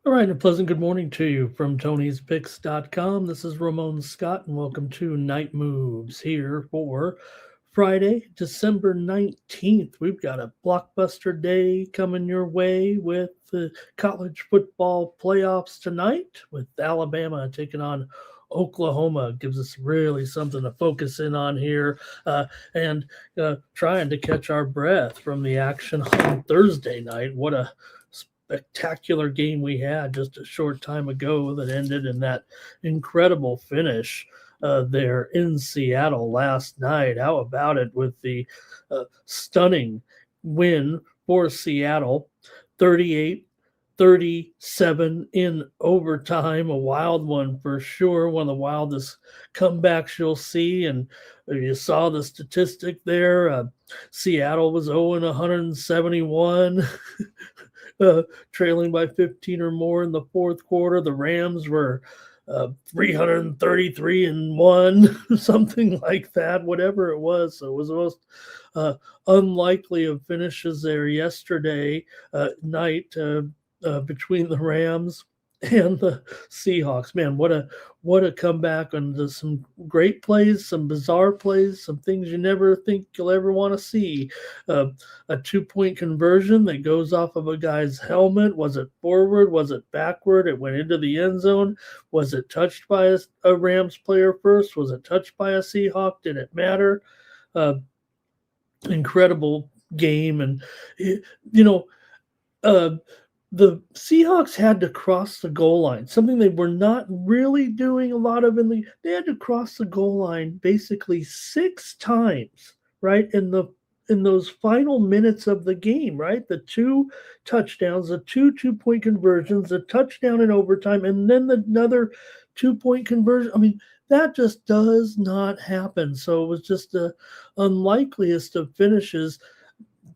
All right, a pleasant good morning to you from Tony'sPicks.com. This is Ramon Scott, and welcome to Night Moves here for Friday, December 19th. We've got a blockbuster day coming your way with the college football playoffs tonight, with Alabama taking on Oklahoma. Gives us really something to focus in on here, and trying to catch our breath from the action on Thursday night. What a spectacular game we had just a short time ago that ended in that incredible finish there in Seattle last night. How about it with the stunning win for Seattle, 38-37 in overtime, a wild one for sure, one of the wildest comebacks you'll see. And you saw the statistic there. Seattle was 0-171. Trailing by 15 or more in the fourth quarter. The Rams were 333 and one, something like that, whatever it was. So it was the most unlikely of finishes there yesterday night between the Rams and the Seahawks. Man, what a comeback on some great plays, some bizarre plays, some things you never think you'll ever want to see. Uh, a 2-point conversion that goes off of a guy's helmet. Was it forward? Was it backward? It went into the end zone. Was it touched by a Rams player first? Was it touched by a Seahawk? Did it matter? Uh, Incredible game. And, you know, uh, the Seahawks had to cross the goal line, something they were not really doing a lot of they had to cross the goal line basically 6 times, right? In those final minutes of the game, right? The two touchdowns, the two-point conversions, the touchdown in overtime, and then another 2-point conversion. I mean, that just does not happen. So it was just the unlikeliest of finishes.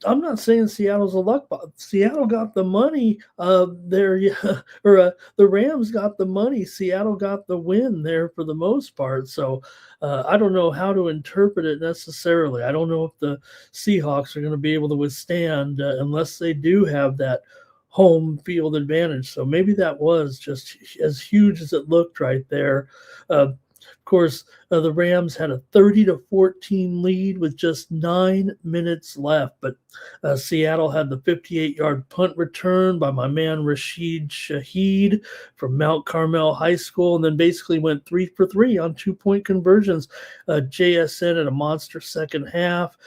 I'm not saying Seattle's a luck bot. Seattle got the money there, yeah, or the Rams got the money. Seattle got the win there for the most part. So I don't know how to interpret it necessarily. I don't know if the Seahawks are going to be able to withstand unless they do have that home field advantage. So maybe that was just as huge as it looked right there. Of course, the Rams had a 30-14 lead with just 9 minutes left, but Seattle had the 58-yard punt return by my man Rashid Shaheed from Mount Carmel High School, and then basically went 3 for 3 on 2-point conversions. JSN at a monster second half,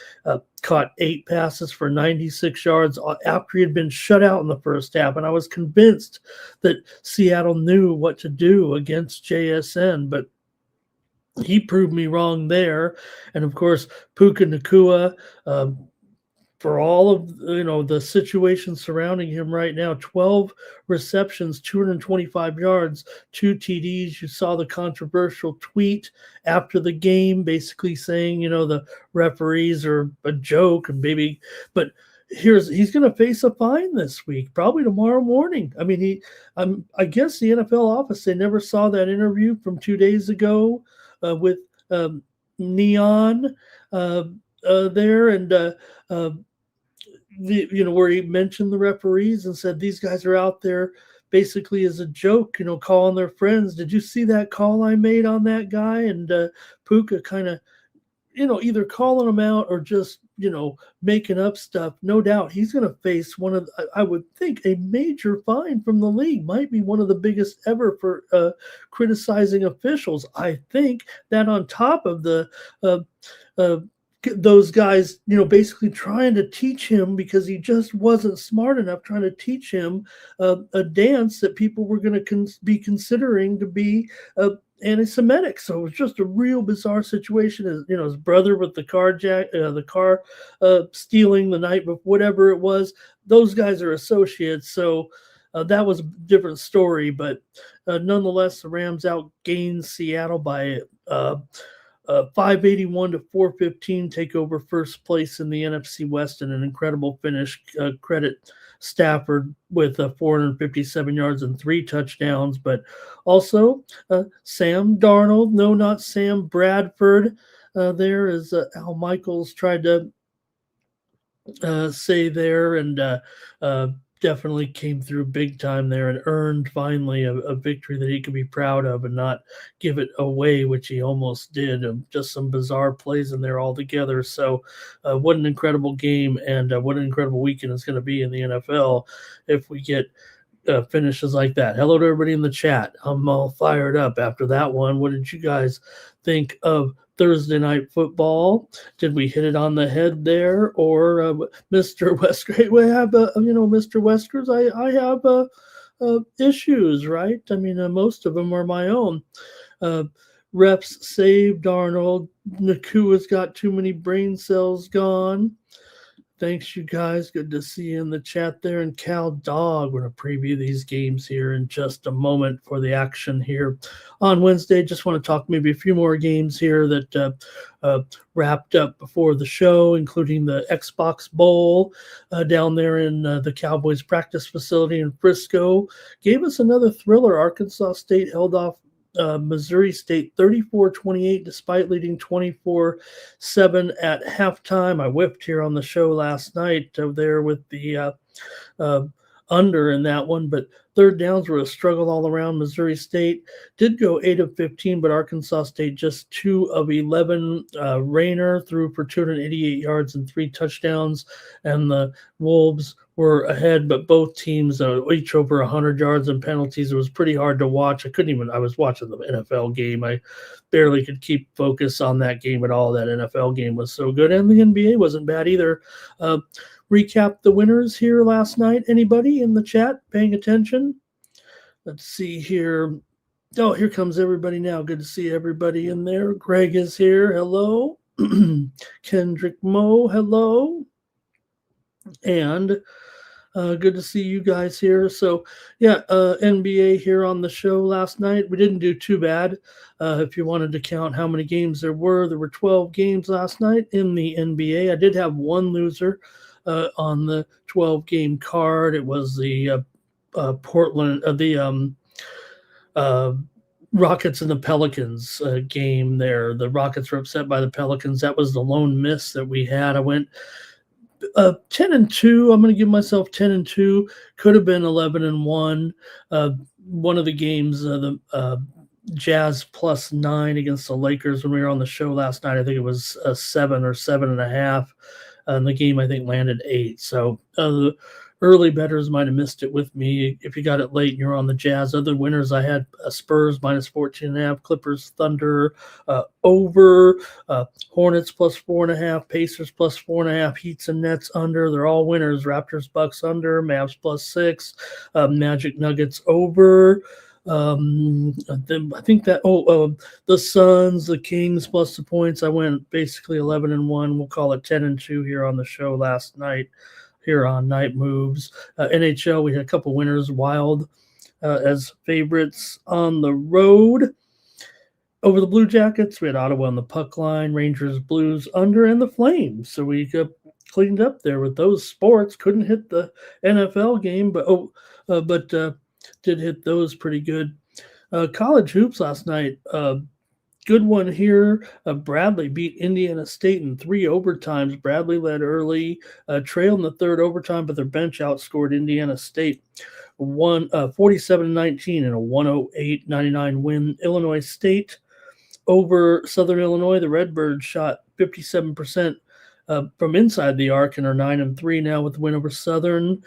caught 8 passes for 96 yards after he had been shut out in the first half, and I was convinced that Seattle knew what to do against JSN, but he proved me wrong there. And of course, Puka Nakua, for all of the situation surrounding him right now, 12 receptions, 225 yards, 2 TDs. You saw the controversial tweet after the game basically saying, the referees are a joke and maybe, but he's going to face a fine this week, probably tomorrow morning. I mean, I guess the NFL office, they never saw that interview from 2 days ago with Neon there, and uh, where he mentioned the referees and said these guys are out there basically as a joke, calling their friends. Did you see that call I made on that guy? And Puka kind of, either calling him out or just, making up stuff. No doubt he's going to face one of, I would think, a major fine from the league. Might be one of the biggest ever for criticizing officials. I think that on top of the uh, those guys, basically trying to teach him because he just wasn't smart enough, trying to teach him a dance that people were going to be considering to be anti-Semitic. So it was just a real bizarre situation. His brother with the car stealing the night before, whatever it was. Those guys are associates. So that was a different story. But nonetheless, the Rams outgained Seattle by 581 to 415, take over first place in the NFC West in an incredible finish. Credit Stafford with 457 yards and 3 touchdowns, but also Sam Darnold, no, not Sam Bradford. There is Al Michaels tried to say there, and definitely came through big time there and earned finally a victory that he could be proud of and not give it away, which he almost did. Just some bizarre plays in there altogether. So, what an incredible game and what an incredible weekend it's going to be in the NFL if we get finishes like that. Hello to everybody in the chat. I'm all fired up after that one. What did you guys think of Thursday night football? Did we hit it on the head there, or Mr. Wesker? We have, Mr. Weskers. I have issues, right? I mean, most of them are my own. Reps saved Arnold. Nakua's got too many brain cells gone. Thanks, you guys. Good to see you in the chat there. And Cal Dog, we're going to preview these games here in just a moment for the action here on Wednesday. Just want to talk maybe a few more games here that wrapped up before the show, including the Xbox Bowl down there in the Cowboys practice facility in Frisco. Gave us another thriller. Arkansas State held off Missouri State 34-28 despite leading 24-7 at halftime. I whipped here on the show last night there with the under in that one, but third downs were a struggle all around. Missouri State did go 8 of 15, but Arkansas State just 2 of 11. Rayner threw for 288 yards and 3 touchdowns, and the Wolves were ahead, but both teams each over 100 yards and penalties. It was pretty hard to watch. I was watching the NFL game. I barely could keep focus on that game at all. That NFL game was so good, and the NBA wasn't bad either. Recap the winners here last night. Anybody in the chat paying attention? Let's see here. Oh, here comes everybody now. Good to see everybody in there. Greg is here. Hello. Kendrick Moe. Hello. And good to see you guys here. So, yeah, NBA here on the show last night. We didn't do too bad. If you wanted to count how many games there were 12 games last night in the NBA. I did have one loser on the 12-game card. It was the Rockets and the Pelicans game there. The Rockets were upset by the Pelicans. That was the lone miss that we had. I went 10-2. I'm going to give myself 10-2. Could have been 11-1. One of the games, the Jazz +9 against the Lakers when we were on the show last night. I think it was 7 or 7.5. And the game, I think, landed 8. So the early bettors might have missed it with me. If you got it late and you're on the Jazz, other winners I had Spurs -14.5, Clippers, Thunder over, Hornets +4.5, Pacers +4.5, Heats and Nets under. They're all winners. Raptors, Bucks under, Mavs +6, Magic, Nuggets over. I think that the Suns, the Kings plus the points. I went basically 11-1. We'll call it 10-2 here on the show last night here on Night Moves. NHL, we had a couple winners. Wild as favorites on the road over the Blue Jackets. We had Ottawa on the puck line, Rangers, Blues under, and the Flames. So we cleaned up there with those sports. Couldn't hit the NFL game, but did hit those pretty good. College hoops last night. Good one here. Bradley beat Indiana State in 3 overtimes. Bradley led early, trailed in the third overtime, but their bench outscored Indiana State 47-19 in a 108-99 win. Illinois State over Southern Illinois. The Redbirds shot 57% from inside the arc and are 9-3 now with the win over Southern.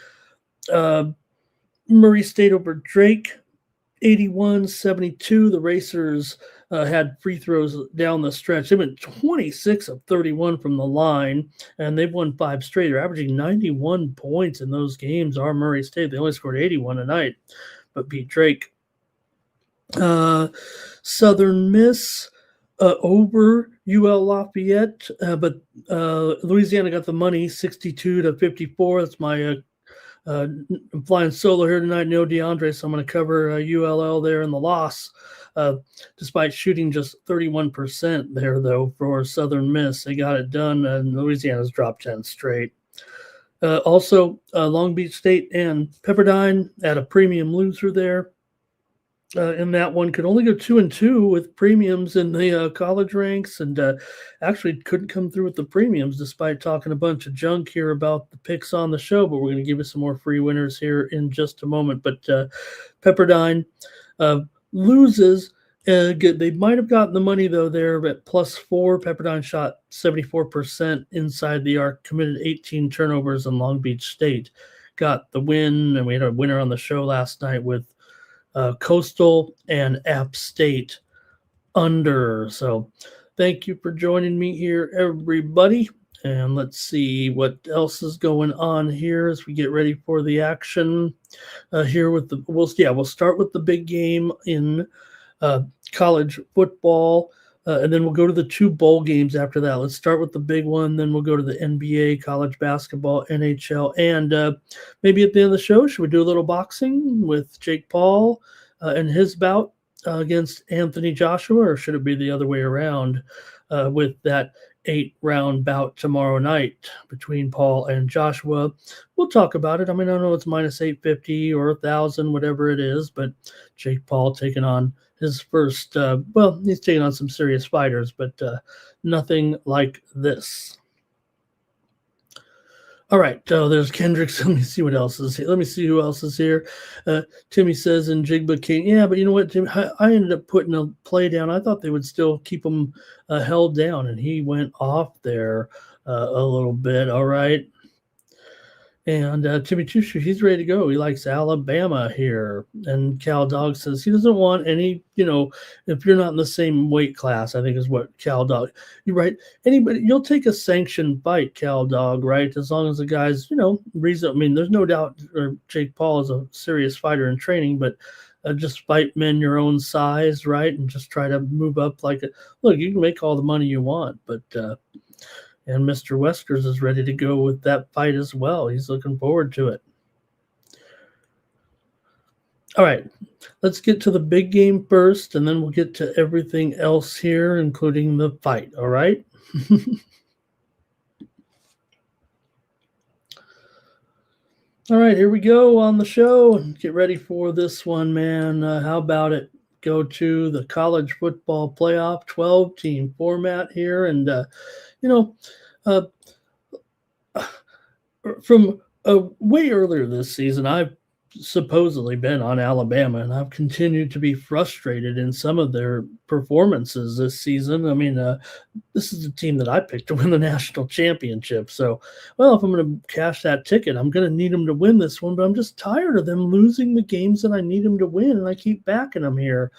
Murray State over Drake, 81-72. The Racers had free throws down the stretch. They went 26 of 31 from the line, and they've won 5 straight. They're averaging 91 points in those games. Our Murray State, they only scored 81 tonight, but beat Drake. Southern Miss over UL Lafayette, but Louisiana got the money, 62-54. That's my I'm flying solo here tonight. No DeAndre, so I'm going to cover ULL there in the loss, despite shooting just 31% there, though, for Southern Miss. They got it done, and Louisiana's dropped 10 straight. Also, Long Beach State and Pepperdine at a premium loser there. in that one. Could only go 2-2 with premiums in the college ranks, and actually couldn't come through with the premiums despite talking a bunch of junk here about the picks on the show. But we're going to give you some more free winners here in just a moment. But Pepperdine loses. They might have gotten the money though there at +4. Pepperdine shot 74% inside the arc, committed 18 turnovers, and Long Beach State got the win. And we had a winner on the show last night with Coastal and App State under. So thank you for joining me here, everybody. And let's see what else is going on here as we get ready for the action here with the we'll start with the big game in college football. And then we'll go to the 2 bowl games after that. Let's start with the big one. Then we'll go to the NBA, college basketball, NHL. And maybe at the end of the show, should we do a little boxing with Jake Paul and his bout against Anthony Joshua? Or should it be the other way around with that 8-round bout tomorrow night between Paul and Joshua? We'll talk about it. I mean, I know it's -850 or 1,000, whatever it is, but Jake Paul taking on his first, he's taking on some serious fighters, but nothing like this. All right, there's Kendricks. Let me see what else is here. Let me see who else is here. Timmy says, and Jigba King. Yeah, but you know what, Timmy? I ended up putting a play down. I thought they would still keep him held down, and he went off there a little bit. All right. And Timmy Chushu, he's ready to go. He likes Alabama here. And Cal Dog says he doesn't want any, if you're not in the same weight class, I think is what Cal Dog. You're right. Anybody, you'll take a sanctioned fight, Cal Dog, right? As long as the guy's, reason. I mean, there's no doubt Jake Paul is a serious fighter in training, but just fight men your own size, right? And just try to move up look, you can make all the money you want, but and Mr. Weskers is ready to go with that fight as well. He's looking forward to it. All right, let's get to the big game first, and then we'll get to everything else here, including the fight, all right? All right, here we go on the show. Get ready for this one, man. How about it? Go to the college football playoff 12-team format here, and from way earlier this season, I've supposedly been on Alabama, and I've continued to be frustrated in some of their performances this season. I mean, this is the team that I picked to win the national championship. So, well, if I'm going to cash that ticket, I'm going to need them to win this one, but I'm just tired of them losing the games that I need them to win, and I keep backing them here.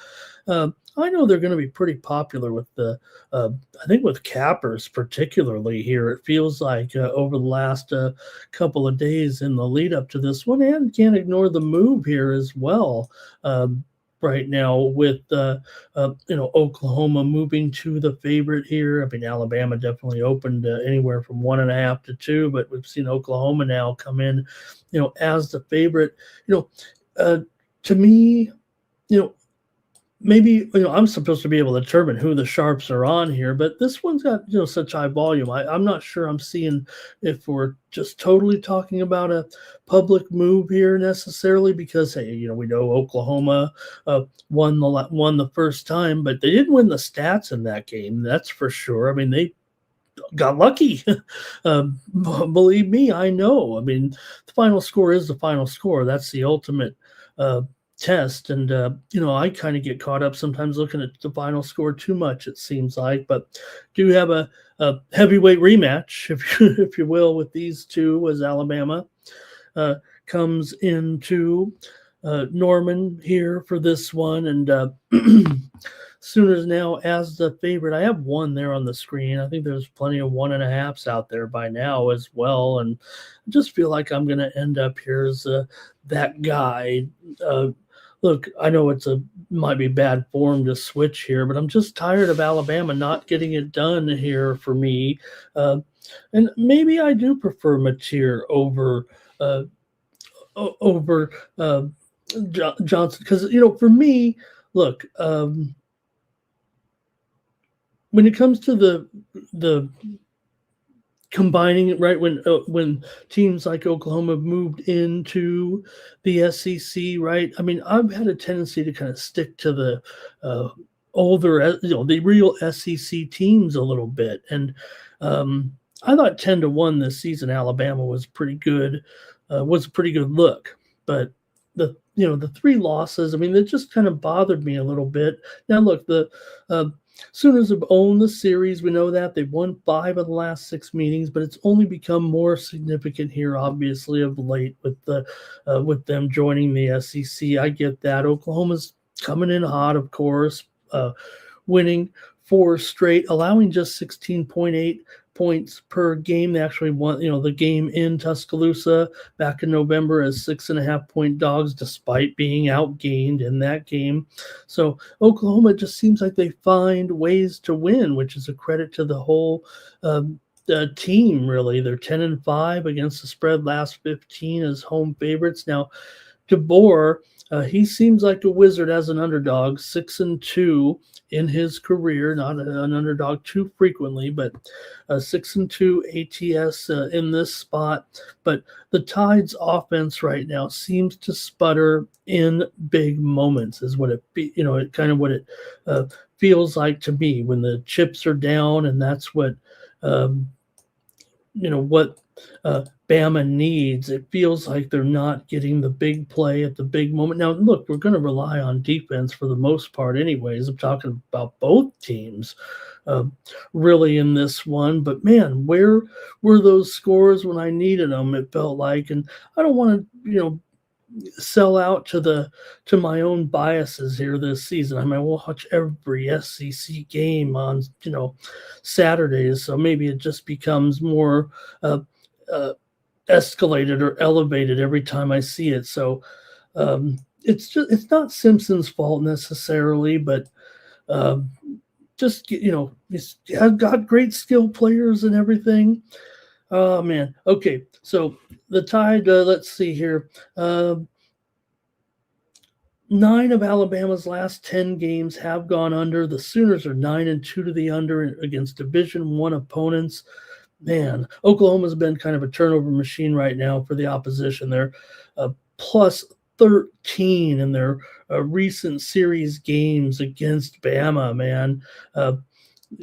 I know they're going to be pretty popular with I think with cappers particularly here. It feels like over the last couple of days in the lead up to this one, and can't ignore the move here as well. Right now with Oklahoma moving to the favorite here. I mean, Alabama definitely opened anywhere from 1.5 to 2, but we've seen Oklahoma now come in, as the favorite. To me, maybe I'm supposed to be able to determine who the sharps are on here, but this one's got such high volume. I'm not sure I'm seeing if we're just totally talking about a public move here necessarily, because hey, we know Oklahoma won the first time, but they didn't win the stats in that game. That's for sure. I mean, they got lucky. Believe me, I know. I mean, the final score is the final score. That's the ultimate test, and I kind of get caught up sometimes looking at the final score too much, it seems like, but do have a heavyweight rematch, if you will, with these two, as Alabama comes into Norman here for this one, and Sooners now as the favorite. I have one there on the screen. I think there's plenty of 1.5s out there by now as well, and I just feel like I'm going to end up here as that guy. Look, I know might be bad form to switch here, but I'm just tired of Alabama not getting it done here for me. And maybe I do prefer Mateer over Johnson, because for me, look, when it comes to the combining it right when teams like Oklahoma moved into the SEC, right? I mean, I've had a tendency to kind of stick to the uh, older, the real SEC teams a little bit, and I thought 10-1 this season, Alabama was pretty good, was a pretty good look, but the three losses, I mean, it just kind of bothered me a little bit. Now, look, the uh, Sooners have owned the series. We know that they've won 5 of the last 6 meetings, but it's only become more significant here, obviously, of late with them joining the SEC. I get that. Oklahoma's coming in hot, of course, winning 4 straight, allowing just 16.8 points per game. They actually won, the game in Tuscaloosa back in November as 6.5-point dogs, despite being outgained in that game. So Oklahoma just seems like they find ways to win, which is a credit to the whole team. Really, they're 10-5 against the spread last 15 as home favorites. Now, DeBoer, he seems like a wizard as an underdog, 6-2 in his career, not an underdog too frequently, but 6-2 ATS in this spot. But the Tide's offense right now seems to sputter in big moments, is what it feels like to me when the chips are down, and that's what what Bama needs. It feels like they're not getting the big play at the big moment. Now, look, we're going to rely on defense for the most part anyways. I'm talking about both teams really in this one. But, man, where were those scores when I needed them, it felt like. And I don't want to, sell out to my own biases here this season. I might watch every SEC game on Saturdays, so maybe it just becomes more escalated or elevated every time I see it. So it's not Simpson's fault necessarily, but he's got great skill players and everything. Oh man. Okay. So the Tide, let's see here. 9 of Alabama's last 10 games have gone under. The Sooners are 9-2 to the under against Division I opponents. Man, Oklahoma's been kind of a turnover machine right now for the opposition. They're plus 13 in their recent series games against Bama, man.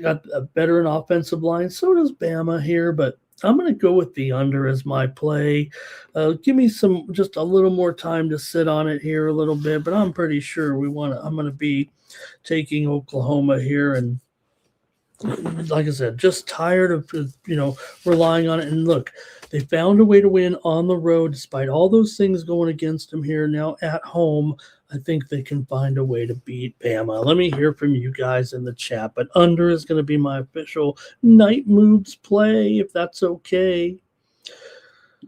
Got a better in offensive line. So does Bama here, but I'm going to go with the under as my play. Give me just a little more time to sit on it here a little bit, but I'm pretty sure I'm going to be taking Oklahoma here. And like I said, just tired of, relying on it. And look, they found a way to win on the road despite all those things going against them here. Now at home, I think they can find a way to beat Bama. Let me hear from you guys in the chat. But under is going to be my official night moves play, if that's okay.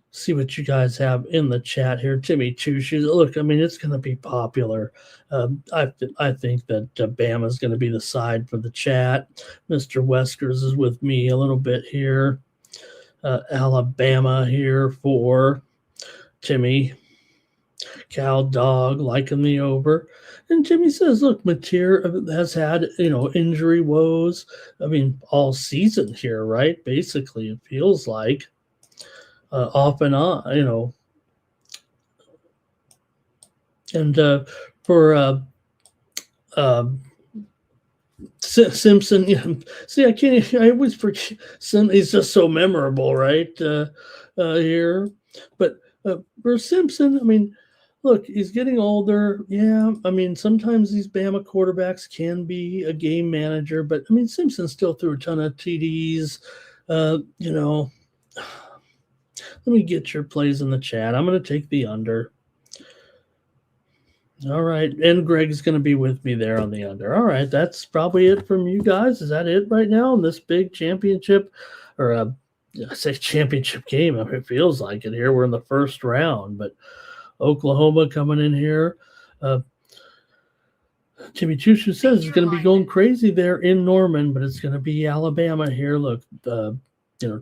See what you guys have in the chat here. Timmy Two Shoes. Look, I mean, it's going to be popular. I think that Bama is going to be the side for the chat. Mr. Weskers is with me a little bit here. Alabama here for Timmy. Cal Dog liking the over. And Jimmy says, look, Mateer has had, injury woes. I mean, all season here, right? Basically, it feels like off and on, And for Simpson, see, I always forget. He's just so memorable, right? Here. But for Simpson, I mean, look, he's getting older. Yeah, I mean, sometimes these Bama quarterbacks can be a game manager, but I mean, Simpson still threw a ton of TDs. Let me get your plays in the chat. I'm going to take the under. All right, and Greg's going to be with me there on the under. All right, that's probably it from you guys. Is that it right now in this big championship, or I say championship game? I mean, it feels like it here. We're in the first round, but Oklahoma coming in here. Jimmy Chushu says it's going to be going crazy there in Norman, but it's going to be Alabama here. Look,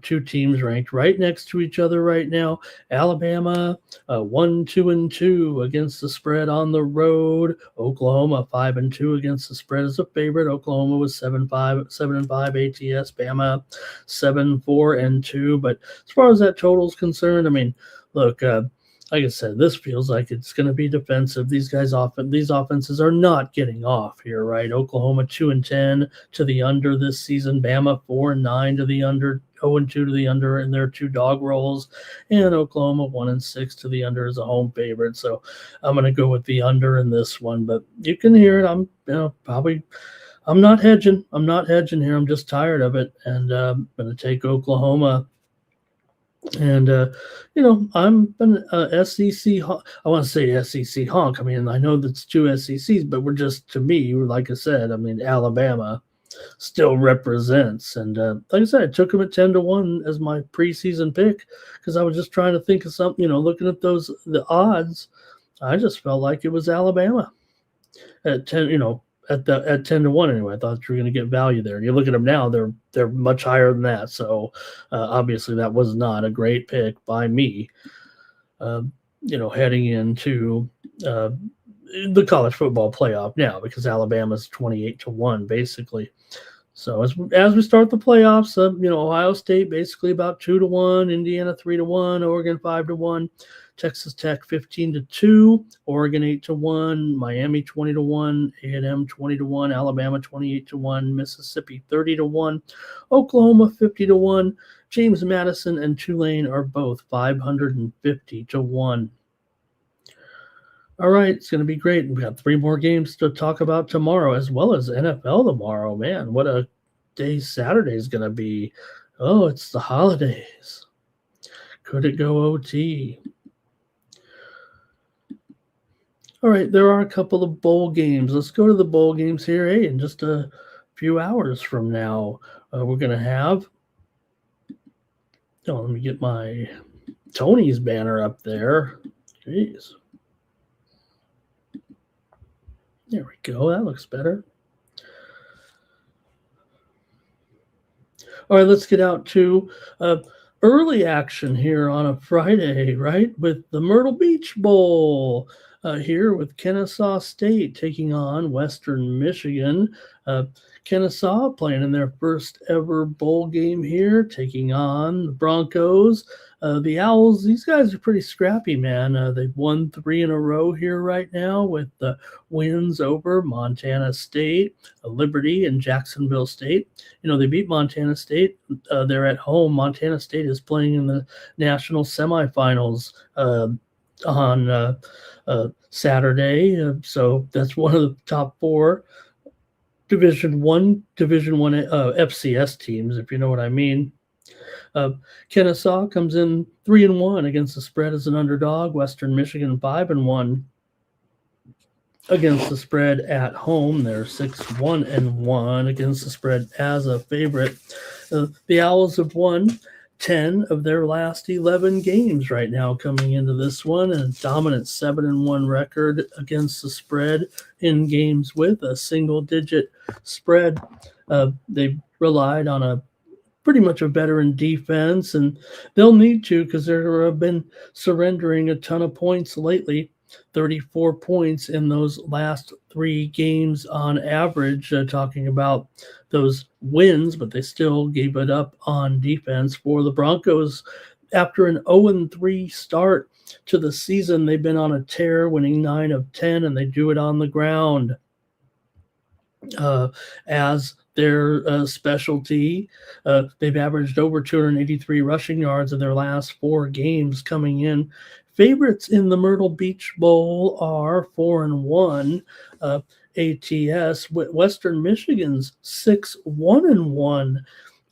two teams ranked right next to each other right now. Alabama 1-2-2 against the spread on the road. Oklahoma 5-2 against the spread as a favorite. Oklahoma was 7-5 ATS. Bama 7-4-2. But as far as that total is concerned, I mean, look. Like I said, this feels like it's going to be defensive. These offenses are not getting off here, right? Oklahoma 2-10 to the under this season. Bama 4-9 to the under, 0-2 to the under in their 2 dog rolls, and Oklahoma 1-6 to the under as a home favorite. So I'm going to go with the under in this one. But you can hear it. I'm not hedging. I'm not hedging here. I'm just tired of it, and I'm going to take Oklahoma. And I'm an SEC. I want to say SEC honk. I mean, I know that's 2 SECs, but we're just, to me, like I said, I mean, Alabama still represents. And like I said, I took them at 10-1 as my preseason pick because I was just trying to think of something. Looking at the odds, I just felt like it was Alabama at 10. At 10-1 anyway. I thought you were going to get value there. And you look at them now; they're much higher than that. So obviously, that was not a great pick by me. Heading into the college football playoff now, because Alabama's 28-1 basically. So as we start the playoffs, Ohio State basically about 2-1, Indiana 3-1, Oregon 5-1. Texas Tech 15-2, Oregon 8-1, Miami 20-1, A&M 20-1, Alabama 28-1, Mississippi 30-1, Oklahoma 50-1. James Madison and Tulane are both 550-1. All right, it's going to be great. We got 3 more games to talk about tomorrow, as well as NFL tomorrow. Man, what a day Saturday is going to be. Oh, it's the holidays. Could it go OT? All right, there are a couple of bowl games. Let's go to the bowl games here. Hey, in just a few hours from now, we're going to have – let me get my Tony's banner up there. Jeez. There we go. That looks better. All right, let's get out to early action here on a Friday, right, with the Myrtle Beach Bowl. Here with Kennesaw State taking on Western Michigan. Kennesaw playing in their first ever bowl game here, taking on the Broncos. The Owls, these guys are pretty scrappy, man. They've won 3 in a row here right now with the wins over Montana State, Liberty, and Jacksonville State. They beat Montana State. They're at home. Montana State is playing in the national semifinals on Saturday. So that's one of the top 4 Division One FCS teams, if you know what I mean. Kennesaw comes in 3-1 against the spread as an underdog. Western Michigan 5-1 against the spread at home. They're 6-1-1 against the spread as a favorite. The Owls have won 10 of their last 11 games right now coming into this one, and a dominant 7-1 record against the spread in games with a single-digit spread. They've relied on pretty much a veteran defense, and they'll need to because they have been surrendering a ton of points lately. 34 points in those last 3 games on average, talking about those wins, but they still gave it up on defense. For the Broncos, after an 0-3 start to the season, they've been on a tear, winning 9 of 10, and they do it on the ground as their specialty. They've averaged over 283 rushing yards in their last 4 games coming in. Favorites in the Myrtle Beach Bowl are 4-1 ATS. Western Michigan's 6-1-1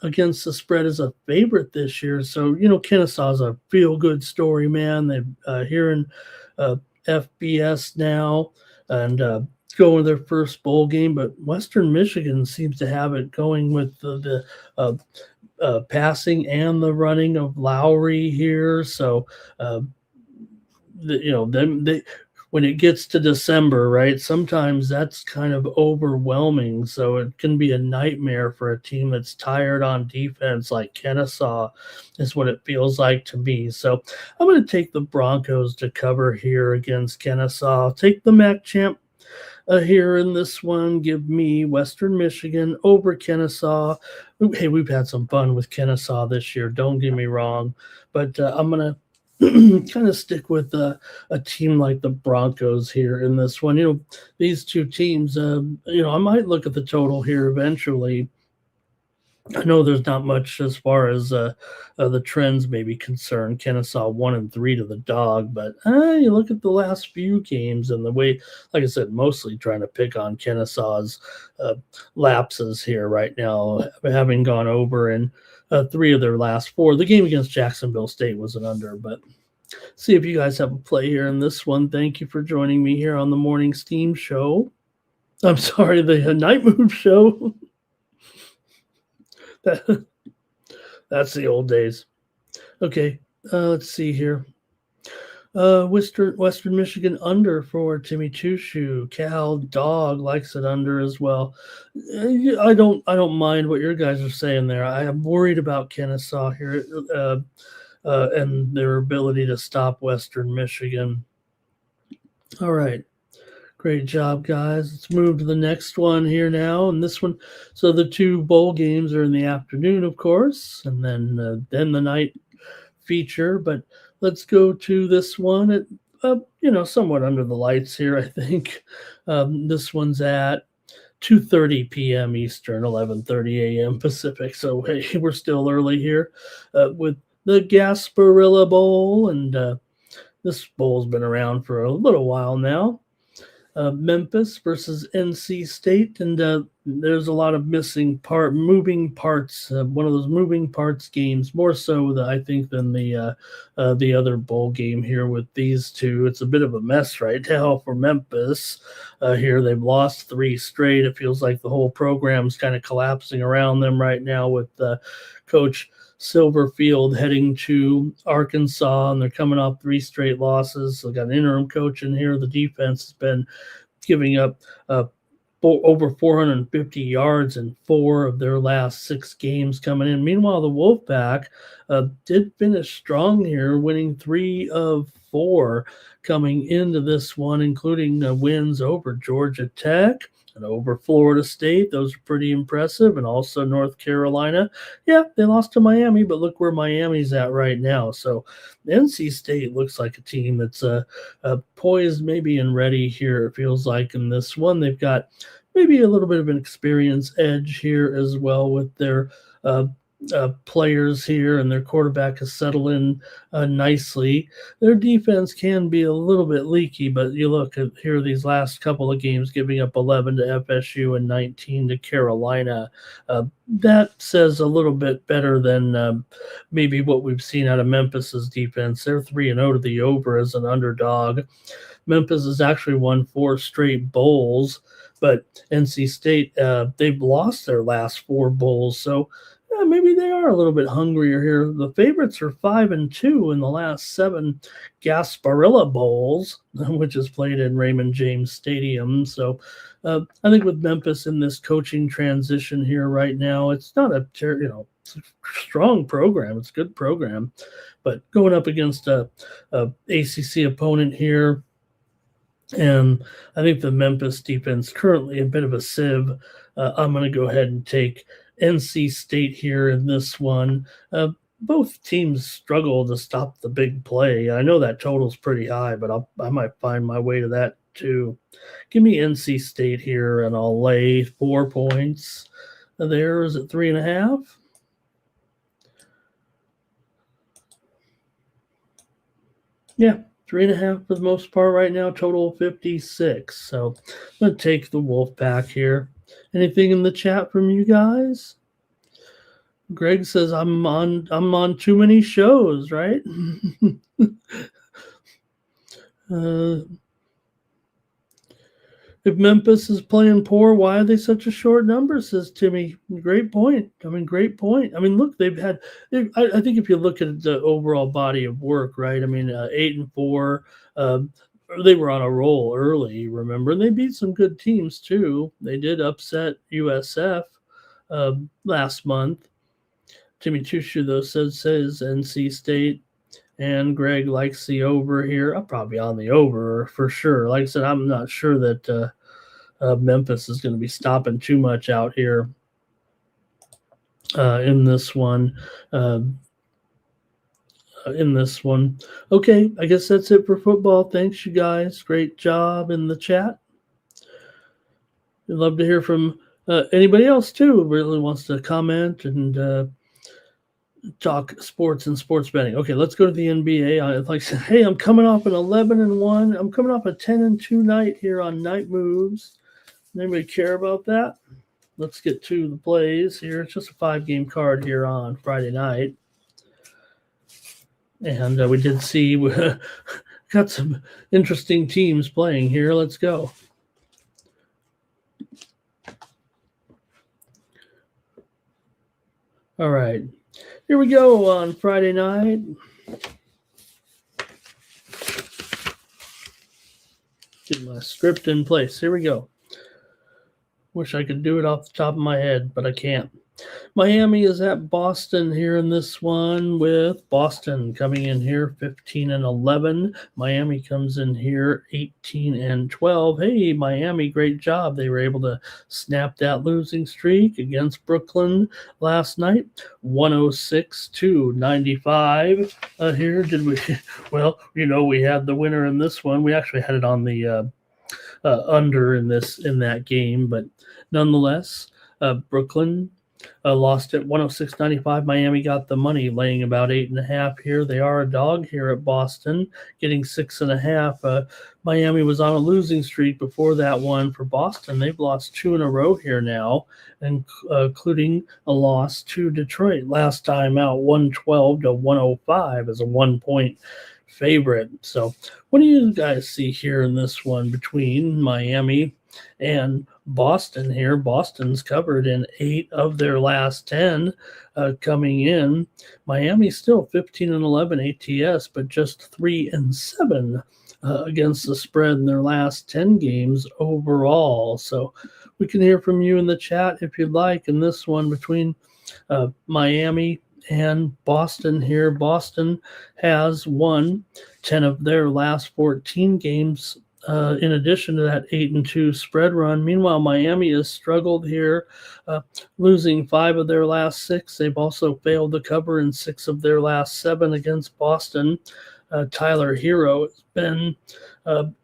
against the spread as a favorite this year. So, Kennesaw's a feel-good story, man. They're here in FBS now and going to their first bowl game. But Western Michigan seems to have it going with the passing and the running of Lowry here. So, when it gets to December, right, sometimes that's kind of overwhelming. So it can be a nightmare for a team that's tired on defense, like Kennesaw, is what it feels like to me. So I'm going to take the Broncos to cover here against Kennesaw. I'll take the MAC champ here in this one. Give me Western Michigan over Kennesaw. Hey, we've had some fun with Kennesaw this year. Don't get me wrong, but I'm gonna kind of stick with a team like the Broncos here in this one. These two teams. I might look at the total here eventually. I know there's not much as far as the trends may be concerned. Kennesaw 1-3 to the dog, but you look at the last few games and the way, like I said, mostly trying to pick on Kennesaw's uh, lapses here right now, having gone over in three of their last four. The game against Jacksonville State was an under, but see if you guys have a play here in this one. Thank you for joining me here on the Morning Steam Show. I'm sorry, the Night Move Show. That's the old days. Okay, let's see here. Western Michigan under for Timmy Chushu. Cal Dog likes it under as well. I don't mind what your guys are saying there. I am worried about Kennesaw here and their ability to stop Western Michigan. All right. Great job, guys. Let's move to the next one here now. And this one, so the two bowl games are in the afternoon, of course, and then the night feature. But let's go to this one at, somewhat under the lights here, I think. This one's at 2:30 p.m. Eastern, 11:30 a.m. Pacific. So, hey, we're still early here with the Gasparilla Bowl. And this bowl's been around for a little while now. Memphis versus NC State, and there's a lot of moving parts. One of those moving parts games, more so I think than the other bowl game here with these two. It's a bit of a mess right now for Memphis. Here they've lost 3 straight. It feels like the whole program's kind of collapsing around them right now with Coach Silverfield heading to Arkansas, and they're coming off 3 straight losses. So got an interim coach in here. The defense has been giving up over 450 yards in 4 of their last 6 games coming in. Meanwhile, the Wolfpack did finish strong here, winning 3 of 4 coming into this one, including wins over Georgia Tech and over Florida State. Those are pretty impressive. And also North Carolina. Yeah, they lost to Miami, but look where Miami's at right now. So NC State looks like a team that's poised maybe and ready here, it feels like, in this one. They've got maybe a little bit of an experience edge here as well with their players here, and their quarterback has settled in nicely. Their defense can be a little bit leaky, but you look at here these last couple of games, giving up 11 to FSU and 19 to Carolina. That says a little bit better than maybe what we've seen out of Memphis's defense. They're 3-0 to the over as an underdog. Memphis has actually won 4 straight bowls, but NC State, they've lost their last 4 bowls. So maybe they are a little bit hungrier here. The favorites are 5-2 in the last 7 Gasparilla Bowls, which is played in Raymond James Stadium. So I think with Memphis in this coaching transition here right now, it's not it's a strong program. It's a good program, but going up against a ACC opponent here, and I think the Memphis defense currently a bit of a sieve. I'm going to go ahead and take NC State here in this one. Both teams struggle to stop the big play. I know that total's pretty high, but I might find my way to that too. Give me NC State here, and I'll lay 4 points. There is it 3.5. Yeah, 3.5 for the most part right now. Total 56. So I'm going to take the Wolfpack here. Anything in the chat from you guys? Greg says I'm on too many shows, right? If Memphis is playing poor, why are they such a short number? Says Timmy. Great point. Great point. Look, they've had. I think if you look at the overall body of work, right? 8-4. they were on a roll early, remember? And they beat some good teams too. They did upset USF last month. Timmy Chushu, though, says NC State. And Greg likes the over here. I'm probably on the over for sure. Like I said, I'm not sure that Memphis is going to be stopping too much out here in this one. Okay, I guess that's it for football. Thanks, you guys. Great job in the chat. We'd love to hear from anybody else, too, who really wants to comment and talk sports and sports betting. Okay, let's go to the NBA. Like I said, hey, I'm coming off an 11-1. I'm coming off a 10-2 night here on Night Moves. Anybody care about that? Let's get to the plays here. It's just a 5-game card here on Friday night. And we did see we got some interesting teams playing here. Let's go. All right. Here we go on Friday night. Get my script in place. Here we go. Wish I could do it off the top of my head, but I can't. Miami is at Boston here in this one, with Boston coming in here 15-11. Miami comes in here 18-12. Hey, Miami, great job. They were able to snap that losing streak against Brooklyn last night, 106-95. Here, did we? Well, we had the winner in this one. We actually had it on the under in that game, but nonetheless, Brooklyn lost at 106-95. Miami got the money, laying about 8.5 here. They are a dog here at Boston, getting 6.5. Miami was on a losing streak before that one for Boston. They've lost 2 in a row here now, including a loss to Detroit last time out, 112-105 as a 1-point favorite. So what do you guys see here in this one between Miami and Boston here? Boston's covered in 8 of their last 10 coming in. Miami's still 15-11 ATS, but just 3-7 against the spread in their last 10 games overall. So we can hear from you in the chat if you'd like in this one between Miami and Boston here. Boston has won 10 of their last 14 games in addition to that 8-2 spread run. Meanwhile, Miami has struggled here, losing 5 of their last 6. They've also failed to cover in 6 of their last 7 against Boston. Tyler Hero has been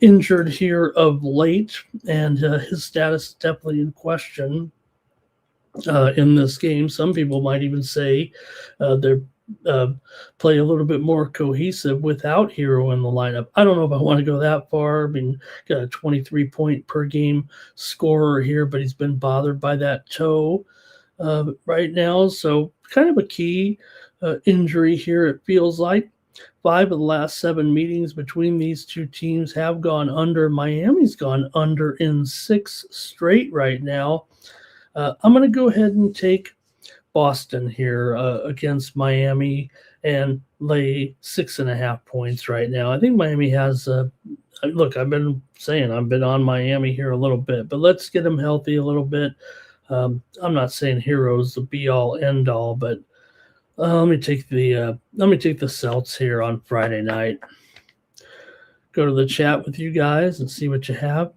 injured here of late, and his status is definitely in question in this game. Some people might even say they're play a little bit more cohesive without Hero in the lineup. I don't know if I want to go that far. I mean, got a 23-point per game scorer here, but he's been bothered by that toe right now. So kind of a key injury here, it feels like. 5 of the last 7 meetings between these two teams have gone under. Miami's gone under in 6 straight right now. I'm going to go ahead and take Boston here against Miami and lay 6.5 points right now. I think Miami has look, I've been on Miami here a little bit, but let's get them healthy a little bit. I'm not saying Hero's the be all end all, but let me take the Celts here on Friday night. Go to the chat with you guys and see what you have.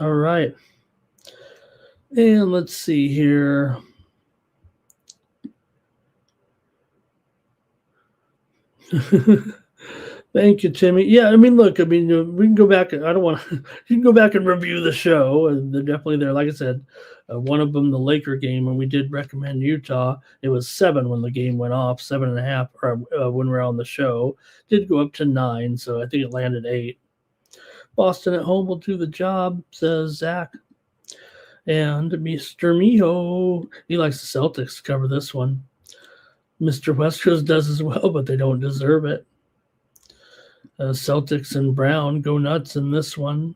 All right. And let's see here. Thank you, Timmy. Yeah, I mean, look, we can go back. I don't want to. You can go back and review the show, and they're definitely there. Like I said, one of them, the Laker game, when we did recommend Utah, it was 7 when the game went off, 7.5, or when we were on the show. Did go up to 9, so I think it landed 8. Boston at home will do the job, says Zach. And Mr. Miho, he likes the Celtics to cover this one. Mr. West Coast does as well, but they don't deserve it. Celtics and Brown go nuts in this one.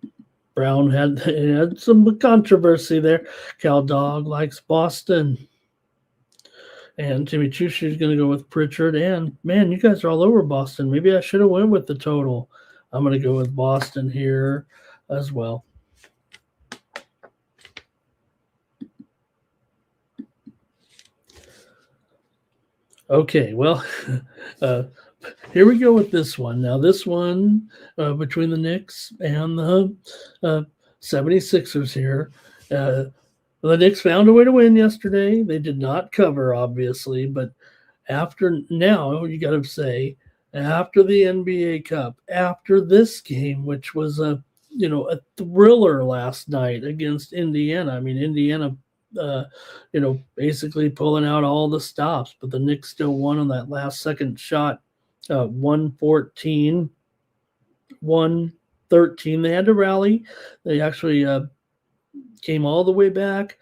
Brown had some controversy there. Cal Dog likes Boston. And Jimmy Chushu is going to go with Pritchard. And, man, you guys are all over Boston. Maybe I should have went with the total. I'm going to go with Boston here as well. Okay, well, here we go with this one. Now, this one between the Knicks and the 76ers here. The Knicks found a way to win yesterday. They did not cover, obviously, but after now, you got to say, after the NBA Cup, after this game, which was a thriller last night against Indiana. I mean, Indiana basically pulling out all the stops, but the Knicks still won on that last second shot, 114, 113. They had to rally. They actually came all the way back,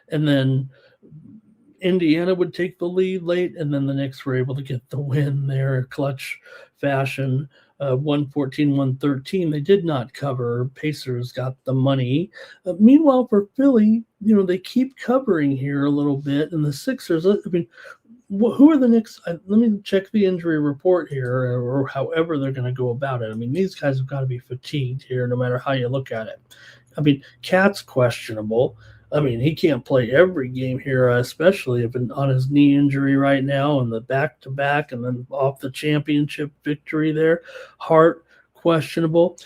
and then Indiana would take the lead late, and then the Knicks were able to get the win there, clutch fashion, 114, 113. They did not cover. Pacers got the money. Meanwhile, for Philly, they keep covering here a little bit, and the Sixers, I mean, who are the Knicks? Let me check the injury report here, or however they're going to go about it. I mean, these guys have got to be fatigued here, no matter how you look at it. I mean, Cat's questionable. I mean, he can't play every game here, especially if on his knee injury right now and the back-to-back and then off the championship victory there. Hart, questionable.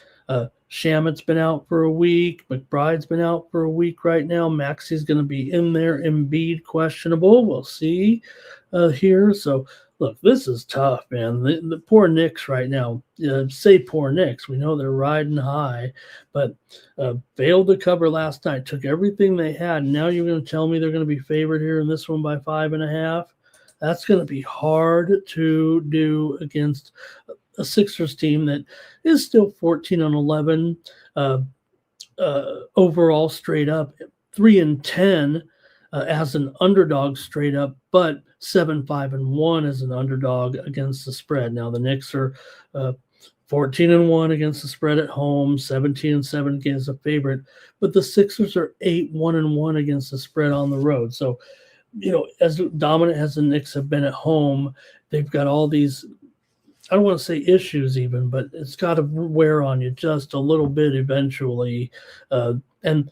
Shamit's been out for a week. McBride's been out for a week right now. Maxi's going to be in there. Embiid, questionable. We'll see here. So, look, this is tough, man. The poor Knicks right now. Say poor Knicks. We know they're riding high, but failed to cover last night. Took everything they had. And now you're going to tell me they're going to be favored here in this one by 5.5? That's going to be hard to do against a Sixers team that is still 14-11 overall straight up, 3-10 as an underdog straight up, but 7-5-1 as an underdog against the spread. Now the Knicks are 14-1 against the spread at home, 17-7 against a favorite, but the Sixers are 8-1-1 against the spread on the road. So, as dominant as the Knicks have been at home, they've got all these, I don't want to say issues even, but it's got to wear on you just a little bit eventually. And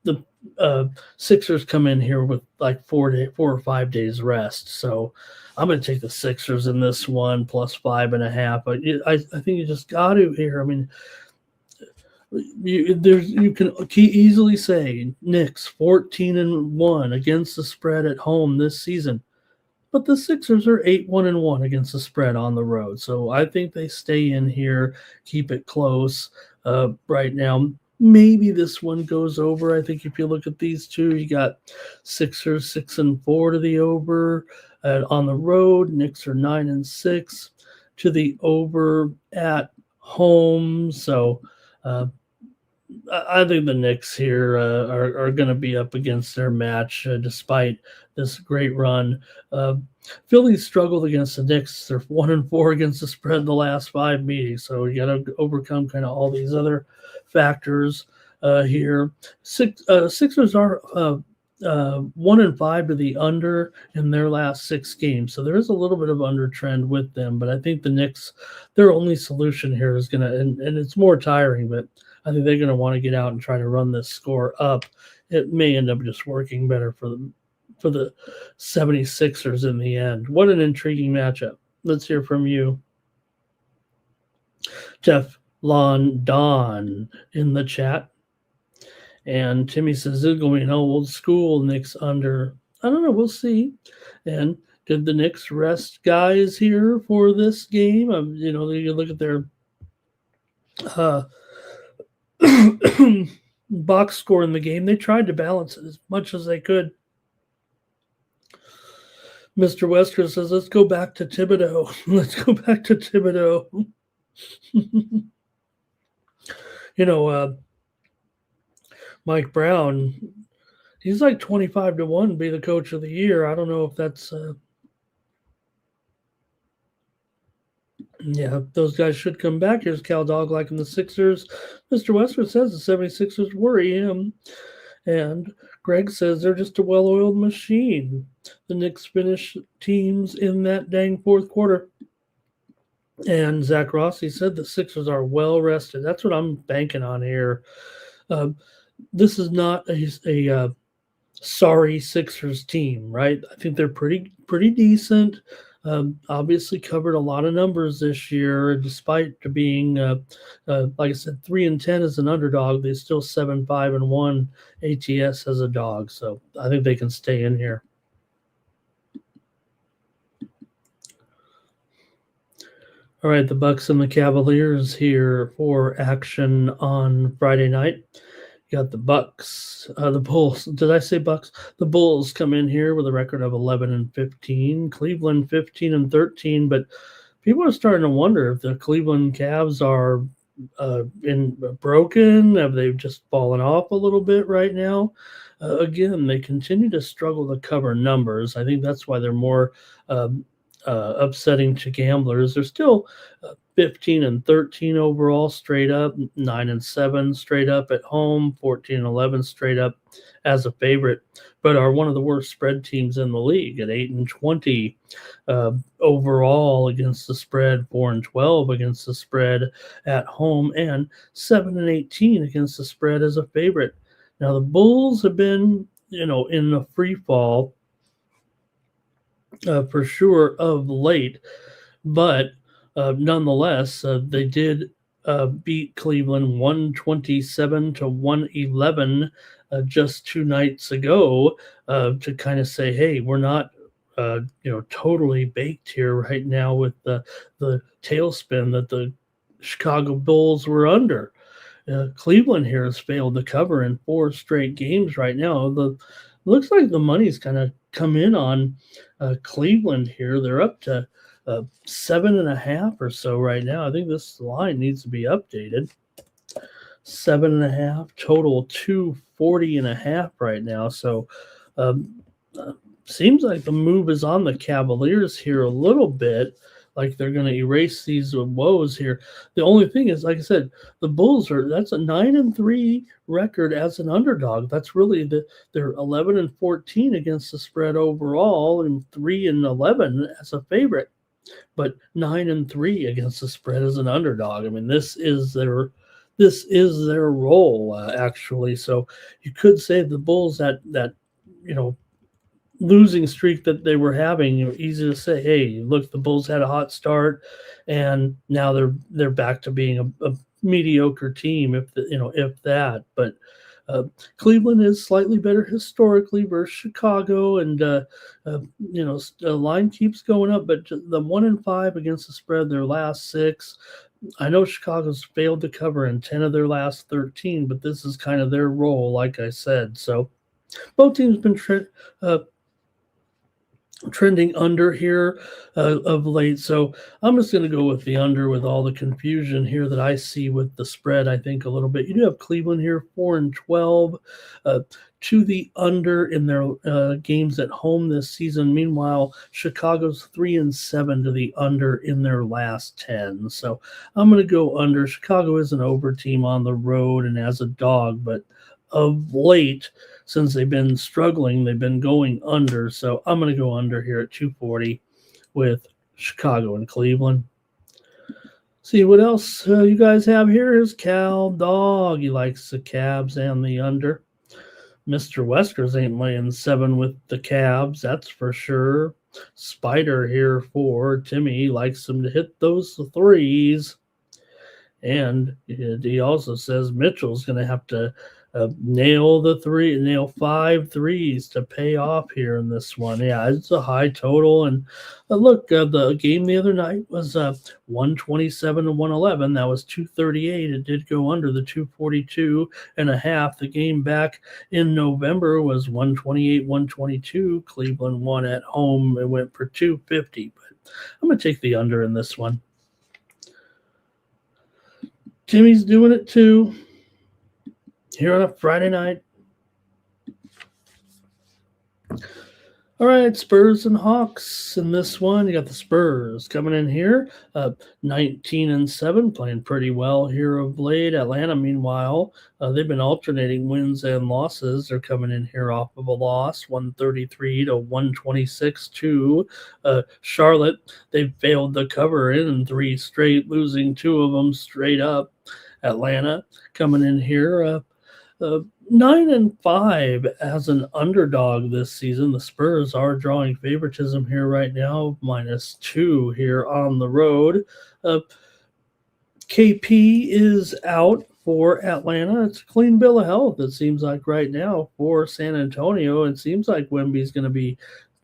the Sixers come in here with like 4 or 5 days rest. So I'm going to take the Sixers in this one plus 5.5. But I think you just got to here. I mean, you can easily say Knicks 14-1 against the spread at home this season. But the Sixers are 8-1-1 against the spread on the road. So I think they stay in here, keep it close right now. Maybe this one goes over. I think if you look at these two, you got Sixers 6-4 to the over on the road. Knicks are 9-6 to the over at home. So I think the Knicks here are going to be up against their match despite this great run. Philly struggled against the Knicks. They're 1-4 against the spread in the last 5 meetings. So you got to overcome kind of all these other factors here. Sixers are 1-5 to the under in their last 6 games. So there is a little bit of under trend with them. But I think the Knicks, their only solution here is going to, and it's more tiring, but I think they're going to want to get out and try to run this score up. It may end up just working better for the 76ers in the end. What an intriguing matchup. Let's hear from you. Jeff Lon Don in the chat. And Timmy says, this is going to be an old school Knicks under. I don't know. We'll see. And did the Knicks rest guys here for this game? You look at their box score in the game. They tried to balance it as much as they could. Mr. Wesker says, let's go back to Thibodeau. Let's go back to Thibodeau. Mike Brown, he's like 25-1 to be the coach of the year. I don't know if that's those guys should come back. Here's Cal Dog liking the Sixers. Mr. Westwood says the 76ers worry him. And Greg says they're just a well-oiled machine. The Knicks finish teams in that dang fourth quarter. And Zach Rossi said the Sixers are well rested. That's what I'm banking on here. Uh, this is not a sorry Sixers team, right? I think they're pretty decent. Obviously covered a lot of numbers this year, despite being like I said, 3-10 as an underdog. They still 7-5-1 ATS as a dog, so I think they can stay in here. All right, the Bucks and the Cavaliers here for action on Friday night. You got the Bucks, the Bulls. Did I say Bucks? The Bulls come in here with a record of 11-15. Cleveland 15-13. But people are starting to wonder if the Cleveland Cavs are broken. Have they just fallen off a little bit right now? Again, they continue to struggle to cover numbers. I think that's why they're more upsetting to gamblers. They're still 15-13 overall straight up, 9-7 straight up at home, 14-11 straight up as a favorite, but are one of the worst spread teams in the league at 8-20 overall against the spread, 4-12 against the spread at home, and 7-18 against the spread as a favorite. Now the Bulls have been, in the free fall for sure of late, but nonetheless, they did beat Cleveland 127-111 just 2 nights ago to kind of say, hey, we're not totally baked here right now with the tailspin that the Chicago Bulls were under. Cleveland here has failed to cover in 4 straight games right now. Looks like the money's kind of come in on Cleveland here. They're up to 7.5 or so right now. I think this line needs to be updated. 7.5 total, 240.5 right now. So seems like the move is on the Cavaliers here a little bit. Like they're going to erase these woes here. The only thing is, like I said, the Bulls that's a 9-3 record as an underdog. That's really they're 11-14 against the spread overall and 3-11 as a favorite, but 9-3 against the spread as an underdog. I mean, this is their role actually. So you could say the Bulls that losing streak that they were having, easy to say, hey, look, the Bulls had a hot start, and now they're back to being a mediocre team, if that. But Cleveland is slightly better historically versus Chicago, and the line keeps going up. But the 1-5 against the spread, their last 6. I know Chicago's failed to cover in 10 of their last 13, but this is kind of their role, like I said. So both teams been trending under here of late. So I'm just going to go with the under with all the confusion here that I see with the spread, I think, a little bit. You do have Cleveland here, 4-12 to the under in their games at home this season. Meanwhile, Chicago's 3-7 to the under in their last 10. So I'm going to go under. Chicago is an over team on the road and as a dog, but of late, since they've been struggling, they've been going under. So I'm going to go under here at 240 with Chicago and Cleveland. See what else you guys have here. Here's Cal Dog. He likes the Cavs and the under. Mr. Weskers ain't laying 7 with the Cavs, that's for sure. Spider here for Timmy. He likes them to hit those threes. And he also says Mitchell's going to have to nail 5 threes to pay off here in this one. Yeah, it's a high total. And look, the game the other night was 127-111. That was 238. It did go under the 242.5. The game back in November was 128-122. Cleveland won at home. It went for 250. But I'm going to take the under in this one. Timmy's doing it too. Here on a Friday night. All right, Spurs and Hawks in this one. You got the Spurs coming in here, 19-7, playing pretty well here of late. Atlanta, meanwhile, they've been alternating wins and losses. They're coming in here off of a loss, 133 to 126 to Charlotte. They've failed to cover in three straight, losing two of them straight up. Atlanta coming in here. Uh, 9-5 as an underdog this season. The Spurs are drawing favoritism here right now, -2 here on the road. KP is out for Atlanta. It's a clean bill of health, it seems like right now for San Antonio. It seems like Wemby's going to be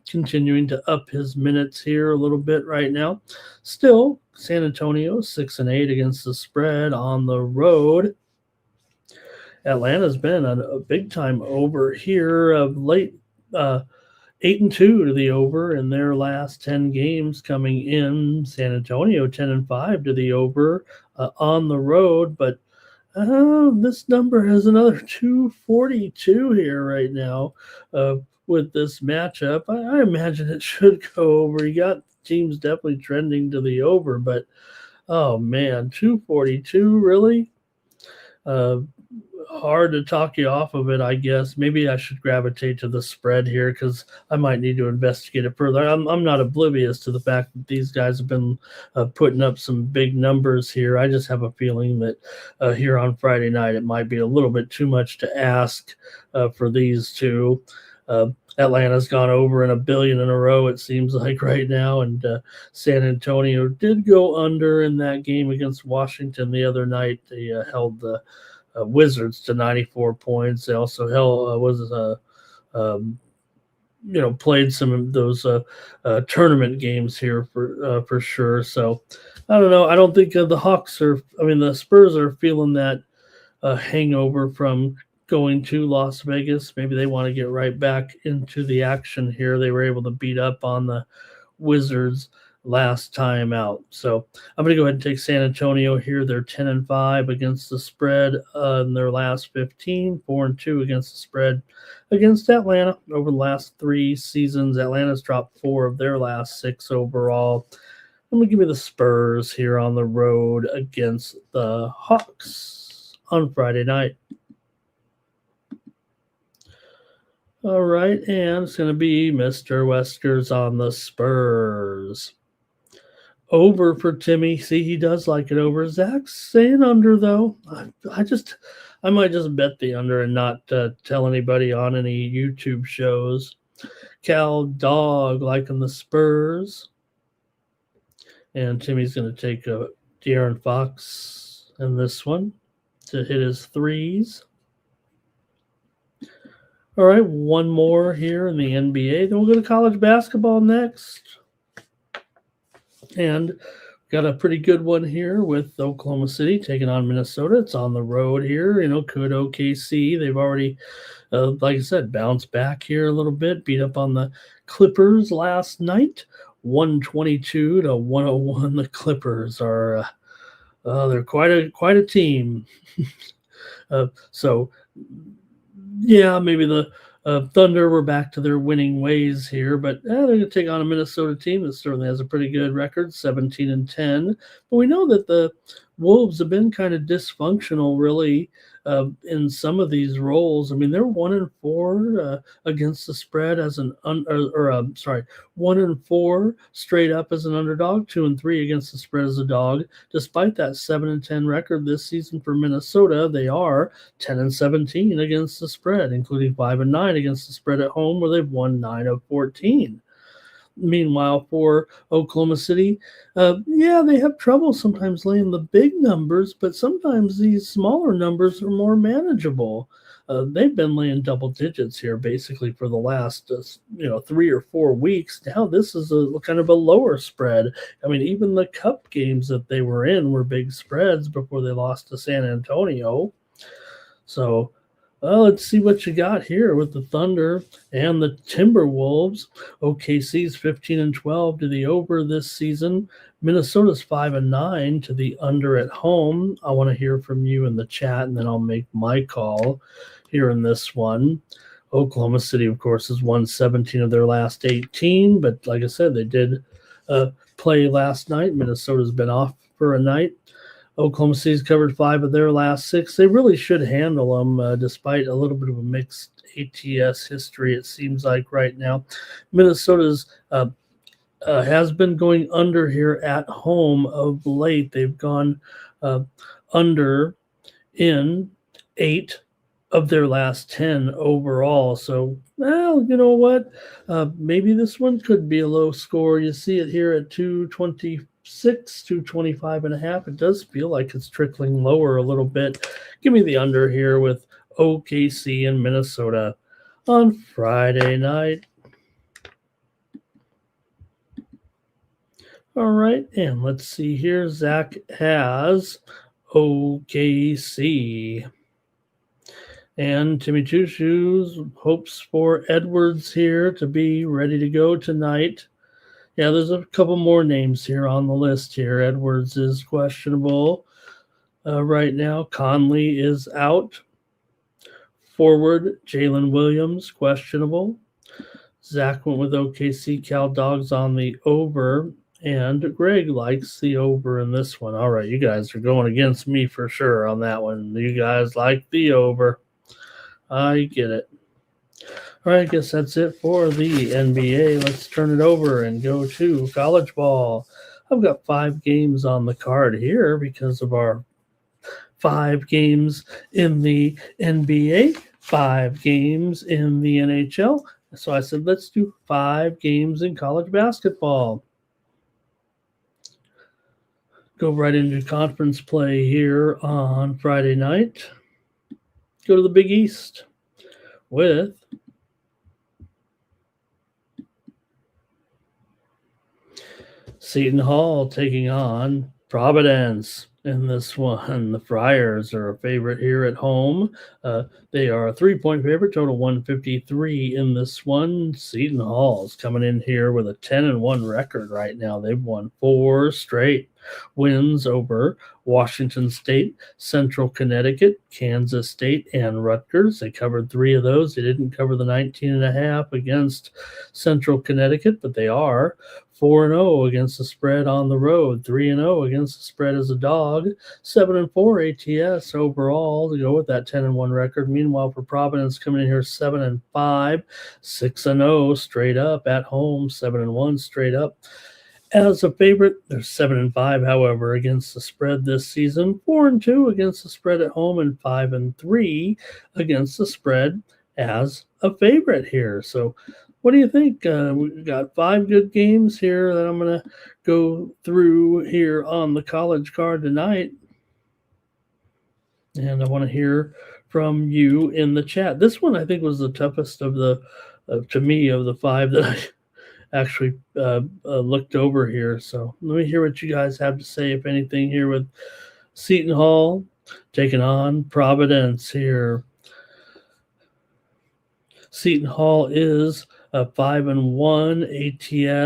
continuing to up his minutes here a little bit right now. Still, San Antonio 6-8 against the spread on the road. Atlanta's been a big time over here of late, 8-2 to the over in their last 10 games coming in. San Antonio 10-5 to the over on the road, but this number has another 242 here right now with this matchup. I imagine it should go over. You got teams definitely trending to the over, but oh man, 242 really? Hard to talk you off of it, I guess. Maybe I should gravitate to the spread here because I might need to investigate it further. I'm not oblivious to the fact that these guys have been putting up some big numbers here. I just have a feeling that here on Friday night it might be a little bit too much to ask for these two. Atlanta's gone over in $1 billion in a row, it seems like right now, and San Antonio did go under in that game against Washington the other night. They held the Wizards to 94 points. They also played some of those tournament games here for sure. So I don't know. I don't think the Spurs are feeling that hangover from going to Las Vegas. Maybe they want to get right back into the action here. They were able to beat up on the Wizards last time out. So I'm going to go ahead and take San Antonio here. They're 10-5 against the spread in their last 15, 4-2 against the spread against Atlanta over the last 3 seasons. Atlanta's dropped 4 of their last 6 overall. I'm going to give me the Spurs here on the road against the Hawks on Friday night. All right, and it's going to be Mr. Weskers on the Spurs. Over for Timmy. See, he does like it over. Zach's saying under, though. I might just bet the under and not tell anybody on any YouTube shows. Cal Dog liking the Spurs. And Timmy's going to take De'Aaron Fox in this one to hit his threes. All right, one more here in the NBA. Then we'll go to college basketball next. And got a pretty good one here with Oklahoma City taking on Minnesota. It's on the road here. Could OKC. They've already, like I said, bounced back here a little bit, beat up on the Clippers last night, 122 to 101. The Clippers are they're quite a team. So yeah, maybe the Thunder were back to their winning ways here, but they're going to take on a Minnesota team that certainly has a pretty good record, 17-10. But we know that the Wolves have been kind of dysfunctional, really, in some of these roles. I mean, they're 1-4 against the spread as 1-4 straight up as an underdog, 2-3 against the spread as a dog. Despite that 7-10 record this season for Minnesota, they are 10-17 against the spread, including 5-9 against the spread at home, where they've won 9 of 14. Meanwhile, for Oklahoma City, they have trouble sometimes laying the big numbers, but sometimes these smaller numbers are more manageable. They've been laying double digits here basically for the last 3 or 4 weeks. Now this is a kind of a lower spread. I mean, even the cup games that they were in were big spreads before they lost to San Antonio. So let's see what you got here with the Thunder and the Timberwolves. OKC's 15-12 to the over this season. Minnesota's 5-9 to the under at home. I want to hear from you in the chat, and then I'll make my call here in this one. Oklahoma City, of course, has won 17 of their last 18, but like I said, they did play last night. Minnesota's been off for a night. Oklahoma City's covered 5 of their last 6. They really should handle them, despite a little bit of a mixed ATS history, it seems like right now. Minnesota's has been going under here at home of late. They've gone under in 8 of their last 10 overall. So, well, you know what? Maybe this one could be a low score. You see it here at 226, 225.5. It does feel like it's trickling lower a little bit. Give me the under here with OKC and Minnesota on Friday night. All right, and let's see here. Zach has OKC. And Timmy Two Shoes hopes for Edwards here to be ready to go tonight. Yeah, there's a couple more names here on the list here. Edwards is questionable right now. Conley is out. Forward, Jalen Williams, questionable. Zach went with OKC. Cal Dogs on the over. And Greg likes the over in this one. All right, you guys are going against me for sure on that one. You guys like the over. I get it. All right, I guess that's it for the NBA. Let's turn it over and go to college ball. I've got 5 games on the card here because of our 5 games in the NBA, 5 games in the NHL. So I said, let's do 5 games in college basketball. Go right into conference play here on Friday night. Go to the Big East with Seton Hall taking on Providence in this one. The Friars are a favorite here at home. They are a 3-point favorite, total 153 in this one. Seton Hall's coming in here with a 10-1 record right now. They've won 4 straight wins over Washington State, Central Connecticut, Kansas State, and Rutgers. They covered 3 of those. They didn't cover the 19.5 against Central Connecticut, but they are 4-0 against the spread on the road, 3-0 against the spread as a dog, 7-4 ATS overall to go with that 10-1 record. Meanwhile, for Providence coming in here 7-5, 6-0 straight up at home, 7-1 straight up. As a favorite, they're 7-5, however, against the spread this season, 4-2 against the spread at home, and 5-3 against the spread as a favorite here. So what do you think? We've got 5 good games here that I'm going to go through here on the college card tonight. And I want to hear from you in the chat. This one I think was the toughest of the, to me, of the 5 that I actually looked over here. So let me hear what you guys have to say, if anything, here with Seton Hall taking on Providence here. Seton Hall is 5-1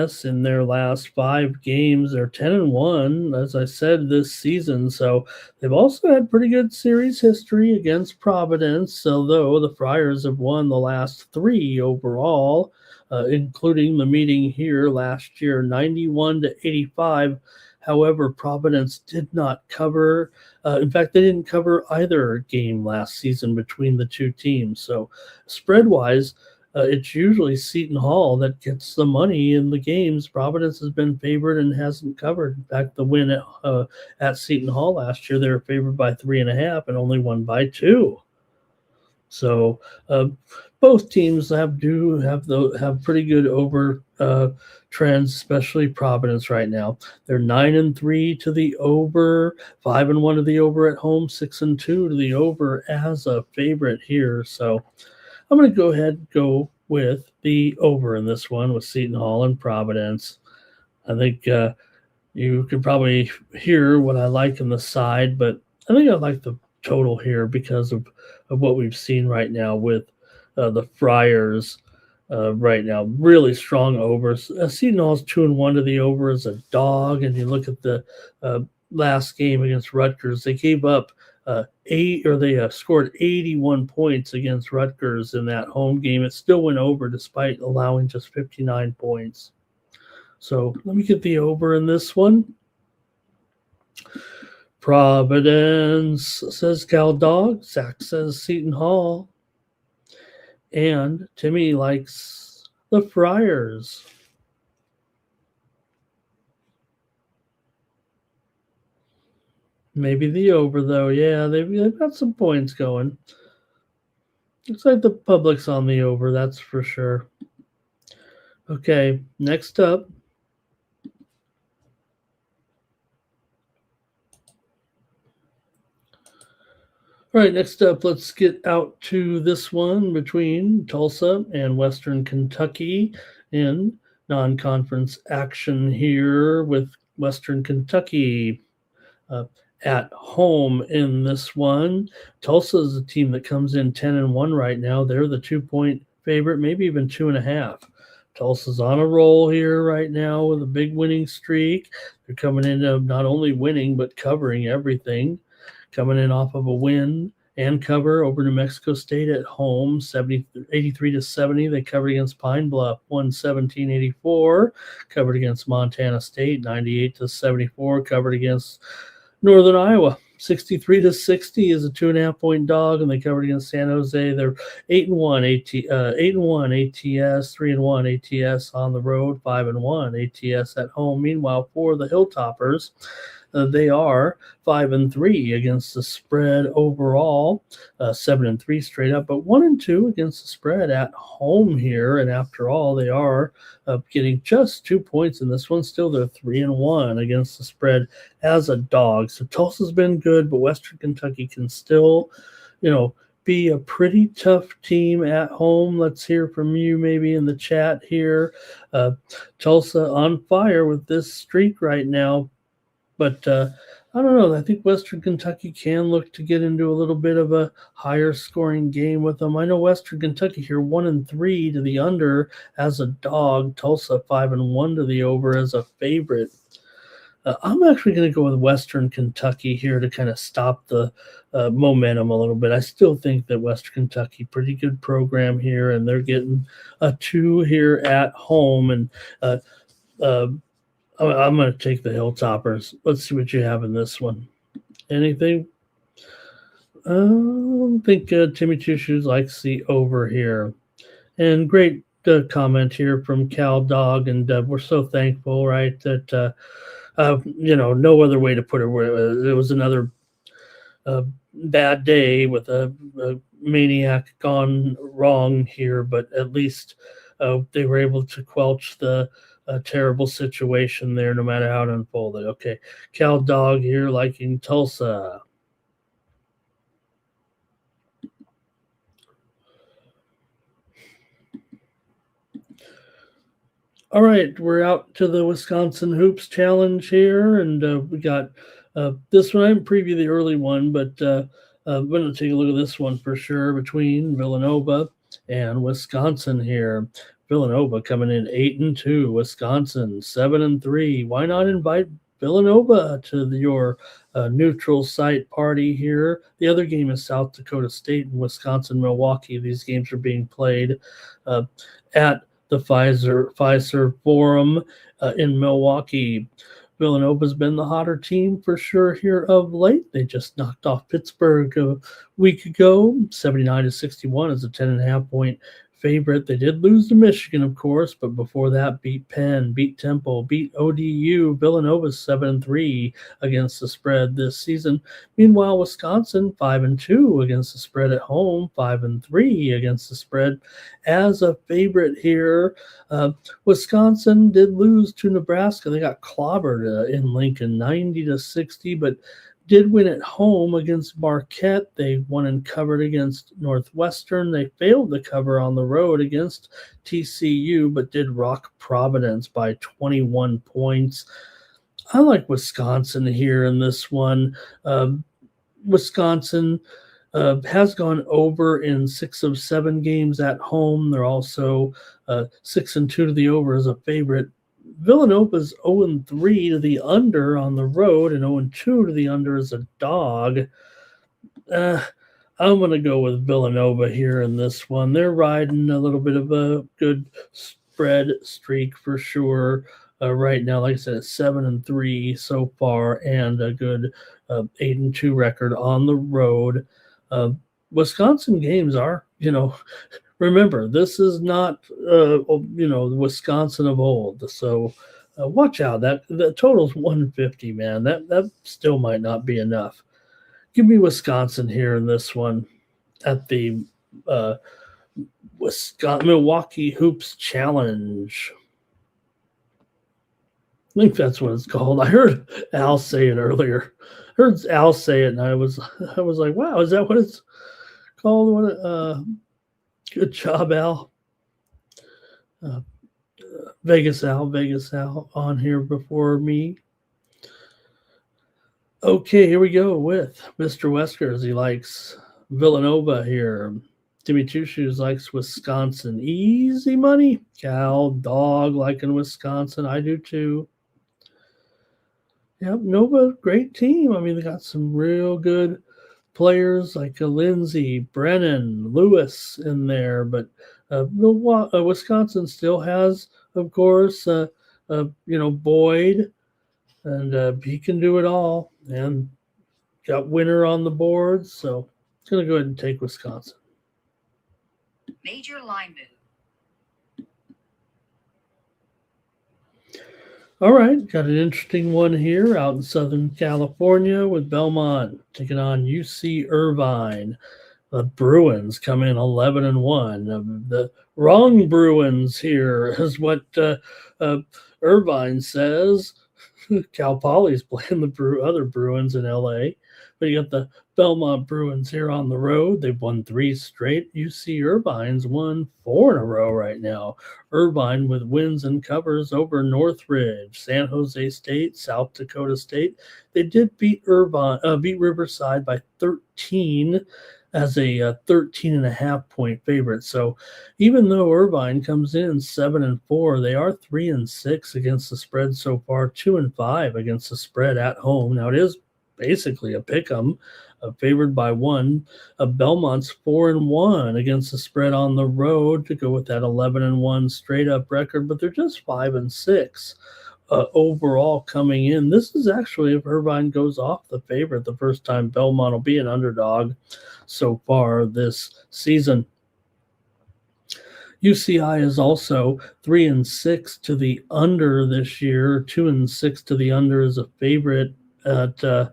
ATS in their last 5 games. They're 10-1, as I said, this season. So they've also had pretty good series history against Providence, although the Friars have won the last 3 overall, including the meeting here last year, 91-85. However, Providence did not cover. In fact, they didn't cover either game last season between the 2 teams. So spread-wise, it's usually Seton Hall that gets the money in the games. Providence has been favored and hasn't covered. In fact, the win at Seton Hall last year, they were favored by 3.5 and only won by 2. So both teams have pretty good over trends, especially Providence right now. They're 9-3 to the over, 5-1 to the over at home, 6-2 to the over as a favorite here. So I'm going to go ahead and go with the over in this one with Seton Hall and Providence. I think you could probably hear what I like on the side, but I think I like the total here because of what we've seen right now with the Friars right now. Really strong overs. Seton Hall's 2-1 to the over as a dog, and you look at the last game against Rutgers, they gave up they scored 81 points against Rutgers in that home game. It still went over despite allowing just 59 points. So let me get the over in this one. Providence, says Cal Dog. Zach says Seton Hall. And Timmy likes the Friars. Maybe the over, though. Yeah, they've got some points going. Looks like the public's on the over, that's for sure. Okay, next up. All right, next up, let's get out to this one between Tulsa and Western Kentucky in non-conference action here with Western Kentucky at home in this one. Tulsa is a team that comes in 10-1 right now. They're the 2-point favorite, maybe even 2.5. Tulsa's on a roll here right now with a big winning streak. They're coming in not only winning, but covering everything. Coming in off of a win and cover over New Mexico State at home, 83-70. They covered against Pine Bluff, 117-84. Covered against Montana State, 98-74. Covered against Northern Iowa, 63-60 is a 2.5-point dog, and they covered against San Jose. They're 8-1 ATS, 3-1 ATS on the road, 5-1 ATS at home. Meanwhile, for the Hilltoppers, they are 5-3 against the spread overall, 7-3 straight up, but 1-2 against the spread at home here. And after all, they are getting just 2 points in this one. Still, they're 3-1 against the spread as a dog. So Tulsa's been good, but Western Kentucky can still, be a pretty tough team at home. Let's hear from you maybe in the chat here. Tulsa on fire with this streak right now. But I don't know. I think Western Kentucky can look to get into a little bit of a higher scoring game with them. I know Western Kentucky here 1-3 to the under as a dog. Tulsa 5-1 to the over as a favorite. I'm actually going to go with Western Kentucky here to kind of stop the momentum a little bit. I still think that Western Kentucky, pretty good program here, and they're getting a 2 here at home. And I'm going to take the Hilltoppers. Let's see what you have in this one. Anything? I think Timmy Two Shoes likes the over here. And great comment here from Cal Dog. And we're so thankful, right, that, no other way to put it. It was another bad day with a maniac gone wrong here, but at least they were able to quelch the terrible situation there, no matter how it unfolded. Okay, Cal Dog here liking Tulsa. All right, we're out to the Wisconsin Hoops Challenge here, and we got this one. I didn't preview the early one, but I'm going to take a look at this one for sure between Villanova and Wisconsin here. Villanova coming in 8-2, Wisconsin 7-3. Why not invite Villanova to your neutral site party here? The other game is South Dakota State and Wisconsin Milwaukee. These games are being played at the Pfizer Forum in Milwaukee. Villanova's been the hotter team for sure here of late. They just knocked off Pittsburgh a week ago. 79-61 is a 10.5-point favorite. They did lose to Michigan, of course, but before that, beat Penn, beat Temple, beat ODU. Villanova's 7-3 against the spread this season. Meanwhile, Wisconsin 5-2 against the spread at home, 5-3 against the spread as a favorite here. Wisconsin did lose to Nebraska. They got clobbered in Lincoln, 90-60, but did win at home against Marquette. They won and covered against Northwestern. They failed to cover on the road against TCU, but did rock Providence by 21 points. I like Wisconsin here in this one. Wisconsin has gone over in 6 of 7 games at home. They're also 6-2 to the over as a favorite. Villanova's 0-3 to the under on the road and 0-2 to the under as a dog. Uh, I'm going to go with Villanova here in this one. They're riding a little bit of a good spread streak for sure. Right now, like I said, it's 7-3 so far, and a good 8-2 record on the road. Uh, Wisconsin games are, remember, this is not, the Wisconsin of old. So watch out. That total's 150, man. That still might not be enough. Give me Wisconsin here in this one at the uh, Milwaukee Hoops Challenge. I think that's what it's called. I heard Al say it earlier. I heard Al say it, and I was like, wow, is that what it's called? Good job, Al. Vegas Al on here before me. Okay, here we go with Mr. Weskers. He likes Villanova here. Timmy Two Shoes likes Wisconsin. Easy money. Cal Dog liking Wisconsin. I do too. Yep, Nova, great team. I mean, they got some real good players like Lindsay, Brennan, Lewis in there, but Wisconsin still has, of course, Boyd, and he can do it all. And got winner on the board, so it's going to go ahead and take Wisconsin. Major line move. All right, got an interesting one here out in Southern California with Belmont taking on UC Irvine. The Bruins come in 11-1. The wrong Bruins here is what Irvine says. Cal Poly's playing the other Bruins in LA, but you got the Belmont Bruins here on the road. They've won 3 straight. UC Irvine's won 4 in a row right now. Irvine with wins and covers over Northridge, San Jose State, South Dakota State. They did beat Riverside by 13 as a 13.5 point favorite. So even though Irvine comes in 7-4, they are 3-6 against the spread so far, 2-5 against the spread at home. Now it is basically a pick 'em, favored by 1. Belmont's 4-1 against the spread on the road to go with that 11-1 straight up record, but they're just 5-6. Overall coming in. This is actually, if Irvine goes off the favorite, the first time Belmont will be an underdog so far this season. UCI is also 3-6 to the under this year, 2-6 to the under as a favorite. At I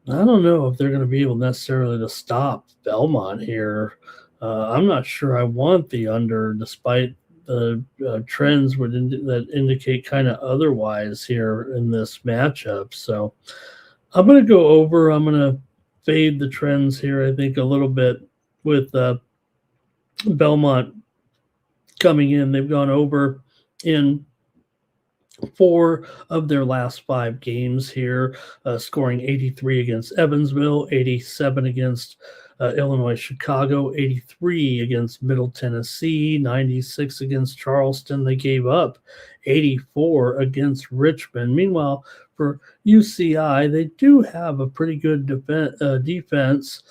don't know if they're going to be able necessarily to stop Belmont here. I'm not sure I want the under, despite the trends that indicate kind of otherwise here in this matchup. So I'm going to go over. I'm going to fade the trends here, I think, a little bit with Belmont coming in. They've gone over in 4 of their last 5 games here, scoring 83 against Evansville, 87 against Illinois Chicago, 83 against Middle Tennessee, 96 against Charleston. They gave up 84 against Richmond. Meanwhile, for UCI, they do have a pretty good defense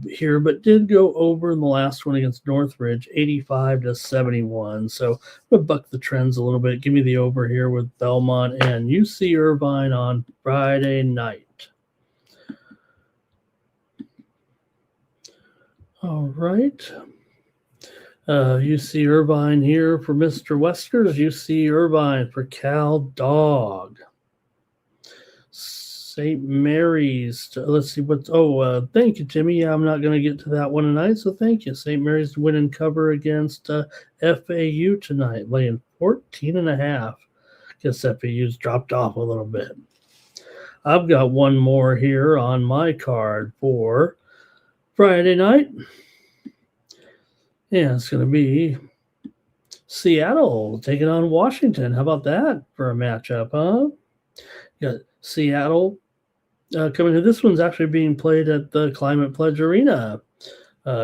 here, but did go over in the last one against Northridge, 85-71. So I'm going to buck the trends a little bit. Give me the over here with Belmont and UC Irvine on Friday night. All right. UC Irvine here for Mr. Weskers. UC Irvine for Cal Dog. St. Mary's. Let's see what's. Thank you, Timmy. Yeah, I'm not going to get to that one tonight, so thank you. St. Mary's win and cover against FAU tonight, laying 14.5. Guess FAU's dropped off a little bit. I've got one more here on my card for Friday night. Yeah, it's going to be Seattle taking on Washington. How about that for a matchup, huh? Got Seattle coming in. This one's actually being played at the Climate Pledge Arena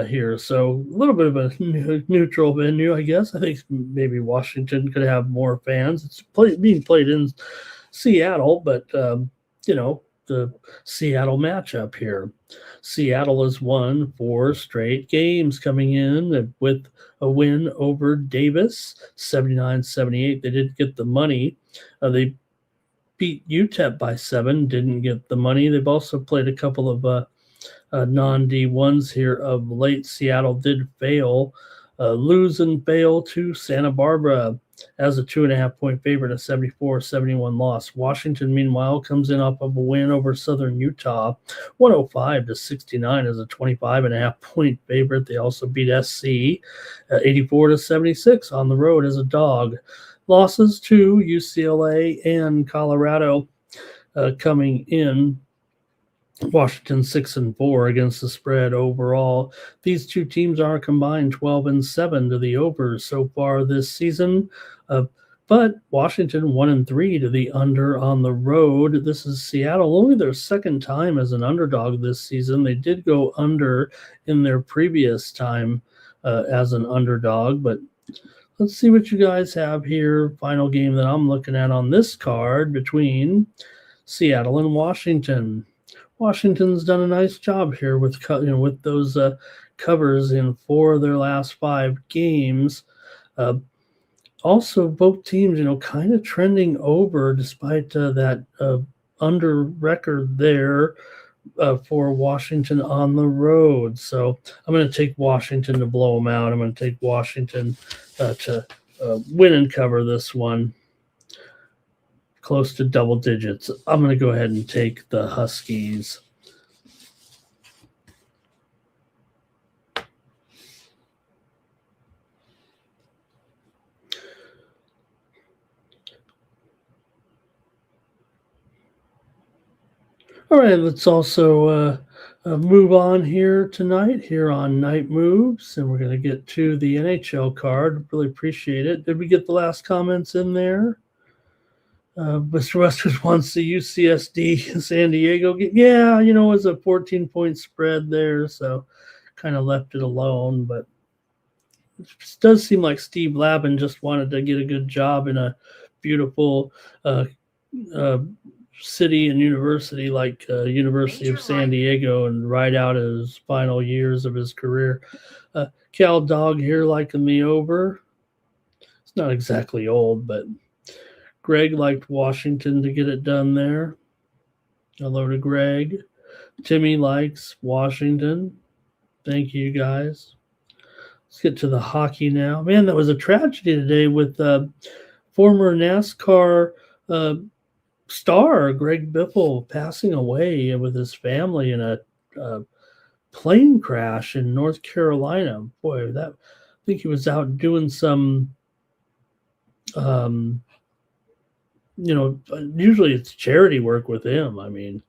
here. So a little bit of a neutral venue, I guess. I think maybe Washington could have more fans. It's being played in Seattle, but, the Seattle matchup here. Seattle has won 4 straight games coming in with a win over Davis, 79-78. They didn't get the money. They beat UTEP by 7, didn't get the money. They've also played a couple of non-D1s here of late. Seattle did fail, lose and fail to Santa Barbara as a 2.5-point favorite, a 74-71 loss. Washington, meanwhile, comes in off of a win over Southern Utah, 105-69 as a 25.5-point favorite. They also beat SC, 84-76 on the road as a dog. Losses to UCLA and Colorado coming in. Washington 6-4 against the spread overall. These two teams are combined 12-7 to the overs so far this season. But Washington 1-3 to the under on the road. This is Seattle, only their second time as an underdog this season. They did go under in their previous time as an underdog, but let's see what you guys have here. Final game that I'm looking at on this card between Seattle and Washington. Washington's done a nice job here with with those covers in 4 of their last 5 games. Also, both teams, kind of trending over despite that under record there for Washington on the road. So I'm going to take Washington to blow them out. I'm going to take Washington to win and cover this one. Close to double digits. I'm going to go ahead and take the Huskies. All right, let's also move on here tonight here on Night Moves, and we're going to get to the NHL card. Really appreciate it. Did we get the last comments in there? Mr. Westers wants the UCSD San Diego game. Yeah, it was a 14-point spread there, so kind of left it alone. But it does seem like Steve Labin just wanted to get a good job in a beautiful city and university like University of San Diego and ride out his final years of his career. Cal Dog here liking the over. It's not exactly old, but Greg liked Washington to get it done there. Hello to Greg. Timmy likes Washington. Thank you, guys. Let's get to the hockey now. Man, that was a tragedy today with former NASCAR star Greg Biffle passing away with his family in a plane crash in North Carolina. Boy, I think he was out doing some usually it's charity work with him. I mean,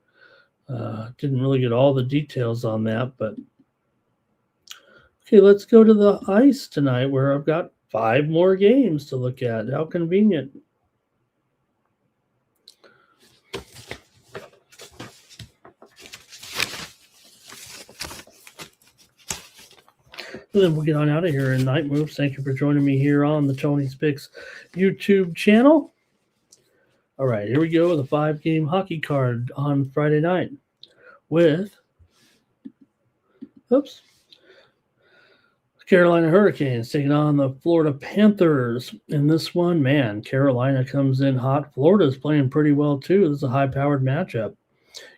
didn't really get all the details on that, but okay, let's go to the ice tonight where I've got 5 more games to look at. How convenient. And then we'll get on out of here in Night Moves. Thank you for joining me here on the Tony's Picks YouTube channel. All right, here we go with a 5-game hockey card on Friday night with Carolina Hurricanes taking on the Florida Panthers. In this one, man, Carolina comes in hot. Florida's playing pretty well, too. This is a high-powered matchup.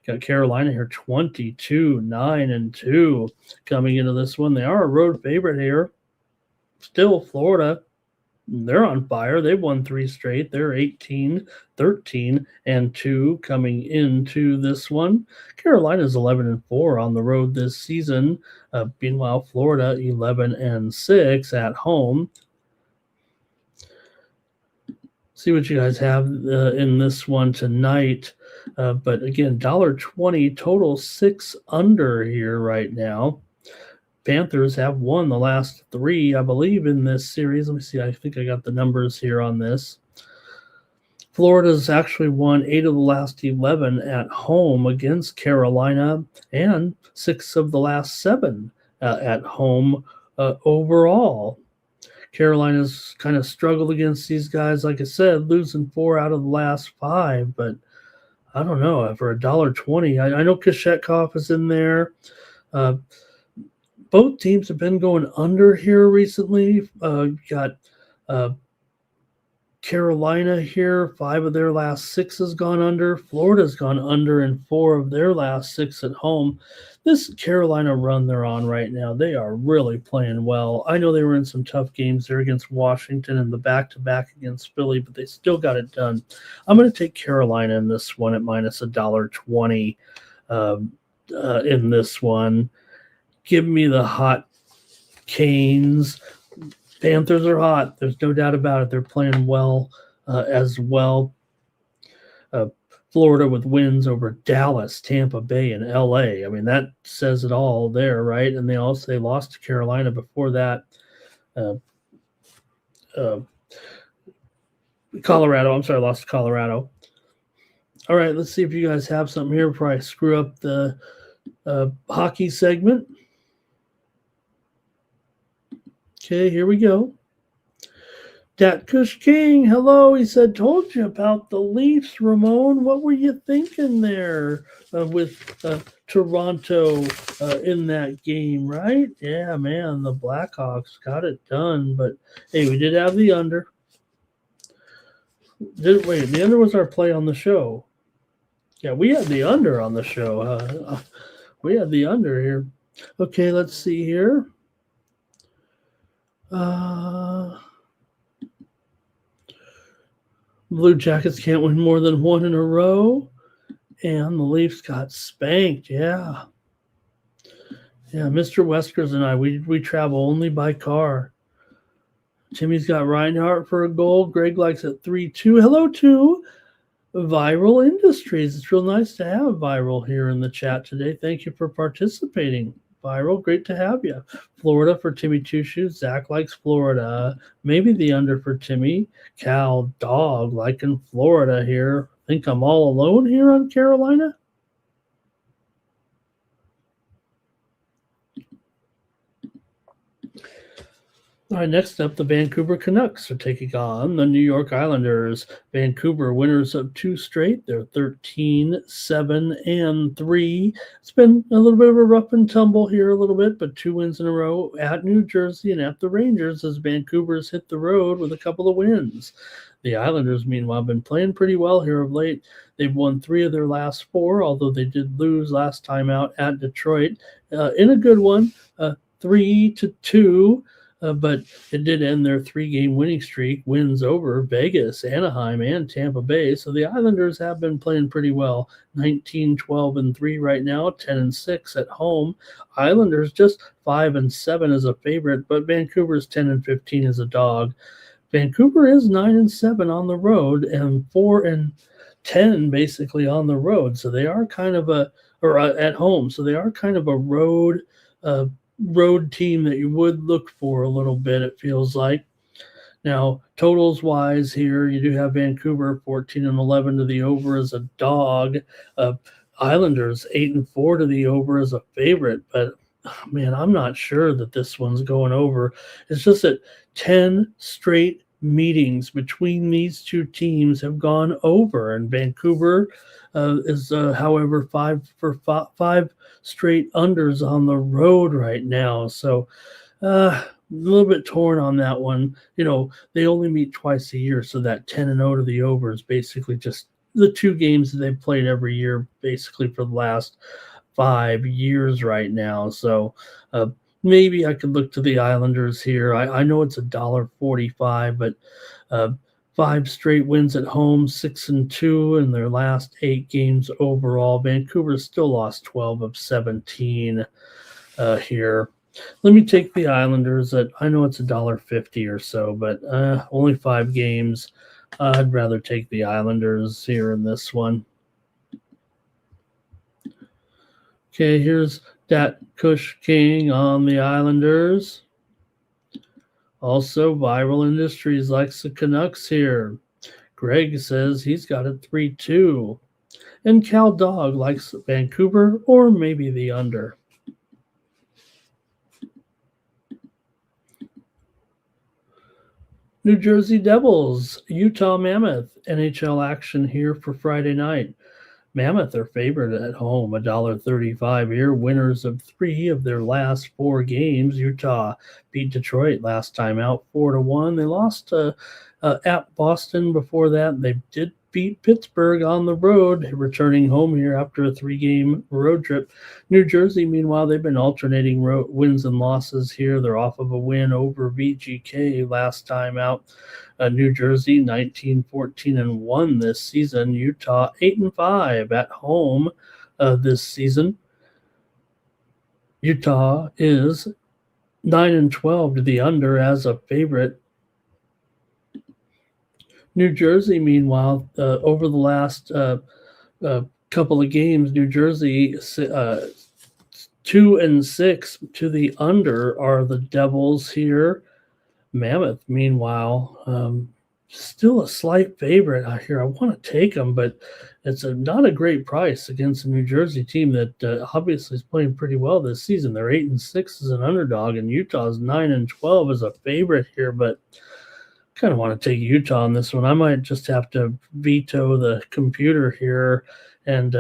Got Carolina here 22-9-2 coming into this one. They are a road favorite here. Still, Florida, they're on fire. They've won 3 straight. They're 18-13-2 coming into this one. Carolina's 11-4 on the road this season. Meanwhile, Florida 11-6 at home. See what you guys have in this one tonight. But again, $1.20 total, 6 under here right now. Panthers have won the last 3, I believe, in this series. Let me see. I think I got the numbers here on this. Florida's actually won 8 of the last 11 at home against Carolina and 6 of the last 7 at home overall. Carolina's kind of struggled against these guys, like I said, losing 4 out of the last 5, but I don't know, for $1.20. I know Kashetkov is in there. Uh, both teams have been going under here recently. Got uh, Carolina here, 5 of their last 6 has gone under. Florida's gone under in 4 of their last 6 at home. This Carolina run they're on right now, they are really playing well. I know they were in some tough games there against Washington and the back-to-back against Philly, but they still got it done. I'm going to take Carolina in this one at minus $1.20 in this one. Give me the hot Canes. Panthers are hot. There's no doubt about it. They're playing well as well. Florida with wins over Dallas, Tampa Bay, and LA. I mean, that says it all there, right? And they lost to Carolina before that. Colorado. I'm sorry, lost to Colorado. All right, let's see if you guys have something here before I screw up the hockey segment. Okay, here we go. Dat Kush King, hello. He said, told you about the Leafs, Ramon. What were you thinking there with Toronto in that game, right? Yeah, man, the Blackhawks got it done. But, hey, we did have the under. The under was our play on the show. Yeah, we had the under on the show. We had the under here. Okay, let's see here. Blue Jackets can't win more than 1 in a row. And the Leafs got spanked. Yeah. Yeah, Mr. Weskers and I, we travel only by car. Timmy's got Reinhardt for a goal. Greg likes it 3-2. Hello to Viral Industries. It's real nice to have Viral here in the chat today. Thank you for participating. Viral, great to have you. Florida for Timmy Two Shoes. Zach likes Florida. Maybe the under for Timmy. Cal Dog liking Florida here. Think I'm all alone here on Carolina? All right, next up, the Vancouver Canucks are taking on the New York Islanders. Vancouver winners of 2 straight. They're 13-7-3. It's been a little bit of a rough and tumble here a little bit, but 2 wins in a row at New Jersey and at the Rangers as Vancouver's hit the road with a couple of wins. The Islanders, meanwhile, have been playing pretty well here of late. They've won 3 of their last 4, although they did lose last time out at Detroit in a good one, 3-2. But it did end their 3-game winning streak, wins over Vegas, Anaheim, and Tampa Bay. So the Islanders have been playing pretty well. 19-12-3 right now, 10-6 at home. Islanders just 5-7 as a favorite, but Vancouver's 10-15 as a dog. Vancouver is 9-7 on the road and 4-10 basically on the road. So they are kind of at home. So they are kind of a road team that you would look for a little bit, it feels like. Now, totals wise here, you do have Vancouver 14-11 to the over as a dog. Islanders 8-4 to the over as a favorite, but man, I'm not sure that this one's going over. It's just that 10 straight meetings between these 2 teams have gone over, and Vancouver is, however, 5 straight unders on the road right now. So a little bit torn on that one. You know, they only meet twice a year, so that 10-0 to the over is basically just the 2 games that they've played every year, basically for the last 5 years right now. So maybe I could look to the Islanders here. I know it's $1.45, but 5 straight wins at home, 6-2 in their last 8 games overall. Vancouver still lost 12 of 17 here. Let me take the Islanders at, I know it's $1.50 or so, but only 5 games. I'd rather take the Islanders here in this one. Okay, here's Dat Kush King on the Islanders. Also, Viral Industries likes the Canucks here. Greg says he's got it 3-2. And Cal Dog likes Vancouver or maybe the under. New Jersey Devils, Utah Mammoth, NHL action here for Friday night. Mammoth are favored at home, $1.35 here. Winners of 3 of their last 4 games. Utah beat Detroit last time out 4-1. They lost at Boston before that. They did beat Pittsburgh on the road, returning home here after a 3-game road trip. New Jersey, meanwhile, they've been alternating wins and losses here. They're off of a win over VGK last time out. New Jersey 19-14-1 this season. Utah 8-5 at home this season. Utah is 9-12 to the under as a favorite. New Jersey, meanwhile, over the last couple of games, New Jersey 2-6 to the under are the Devils here. Mammoth, meanwhile, still a slight favorite out here. I want to take them, but it's not a great price against a New Jersey team that obviously is playing pretty well this season. They're 8-6 as an underdog, and Utah's 9-12 as a favorite here, but kind of want to take Utah on this one. I might just have to veto the computer here and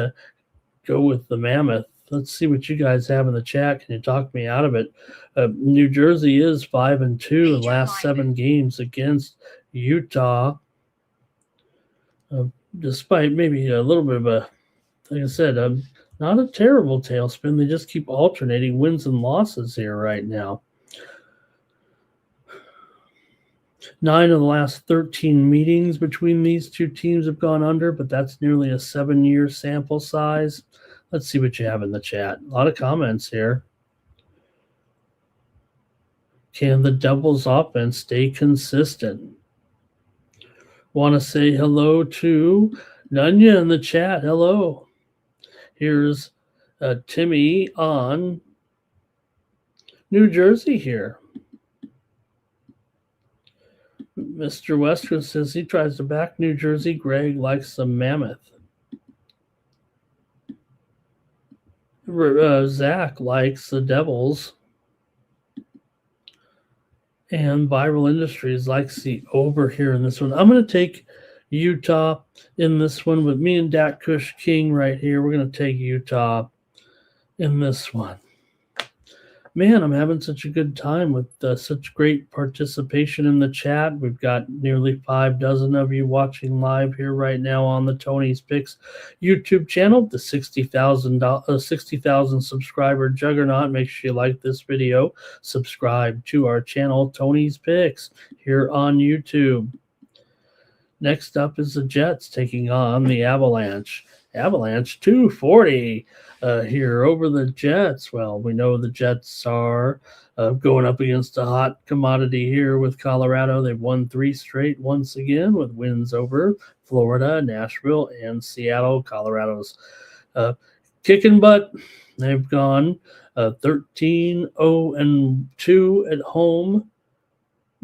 go with the Mammoth. Let's see what you guys have in the chat. Can you talk me out of it? New Jersey is 5-2 in the last 7 games against Utah. Despite maybe a little bit of a, like I said, not a terrible tailspin. They just keep alternating wins and losses here right now. 9 of the last 13 meetings between these two teams have gone under, but that's nearly a 7-year sample size. Let's see what you have in the chat. A lot of comments here. Can the Devils offense stay consistent? Want to say hello to Nunya in the chat. Hello. Here's Timmy on New Jersey here. Mr. Westwood says he tries to back New Jersey. Greg likes the Mammoth. Zach likes the Devils. And Viral Industries likes the over here in this one. I'm going to take Utah in this one with me and Dak Kush King right here. We're going to take Utah in this one. Man, I'm having such a good time with such great participation in the chat. We've got nearly 6 of you watching live here right now on the Tony's Picks YouTube channel, the 60,000 subscriber juggernaut. Make sure you like this video, subscribe to our channel, Tony's Picks, here on YouTube. Next up is the Jets taking on the Avalanche. Avalanche 240 here over the Jets. Well, we know the Jets are going up against a hot commodity here with Colorado. They've won 3 straight once again with wins over Florida, Nashville, and Seattle. Colorado's kicking butt. They've gone 13-0-2 at home